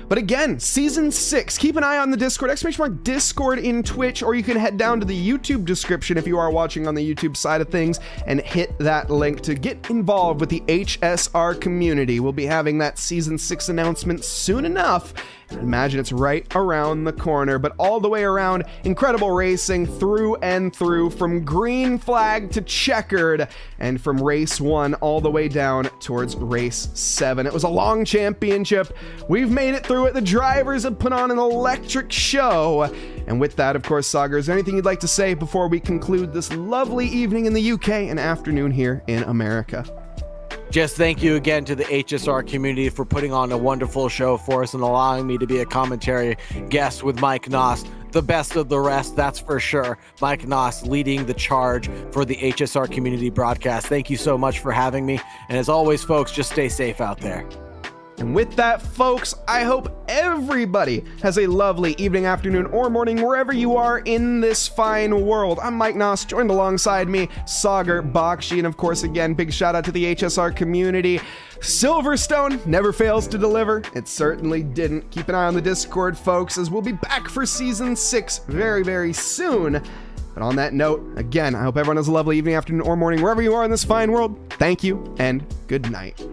But again, Season 6, keep an eye on the Discord, !Discord in Twitch, or you can head down to the YouTube description if you are watching on the YouTube side of things and hit that link to get involved with the HSR community. We'll be having that Season 6 announcement soon enough. I imagine it's right around the corner, but all the way around, incredible racing through and through, from green flag to checkered, and from race 1 all the way down towards race 7. It was a long championship. We've made it through it. The drivers have put on an electric show. And with that, of course, Sagar, is there anything you'd like to say before we conclude this lovely evening in the UK and afternoon here in America? Just thank you again to the HSR community for putting on a wonderful show for us and allowing me to be a commentary guest with Mike Noss. The best of the rest, that's for sure. Mike Noss leading the charge for the HSR community broadcast. Thank you so much for having me. And as always, folks, just stay safe out there. And with that, folks, I hope everybody has a lovely evening, afternoon, or morning, wherever you are in this fine world. I'm Mike Noss, joined alongside me, Sagar Bakshi, and of course, again, big shout out to the HSR community. Silverstone never fails to deliver. It certainly didn't. Keep an eye on the Discord, folks, as we'll be back for Season 6 very, very soon. But on that note, again, I hope everyone has a lovely evening, afternoon, or morning, wherever you are in this fine world. Thank you, and good night.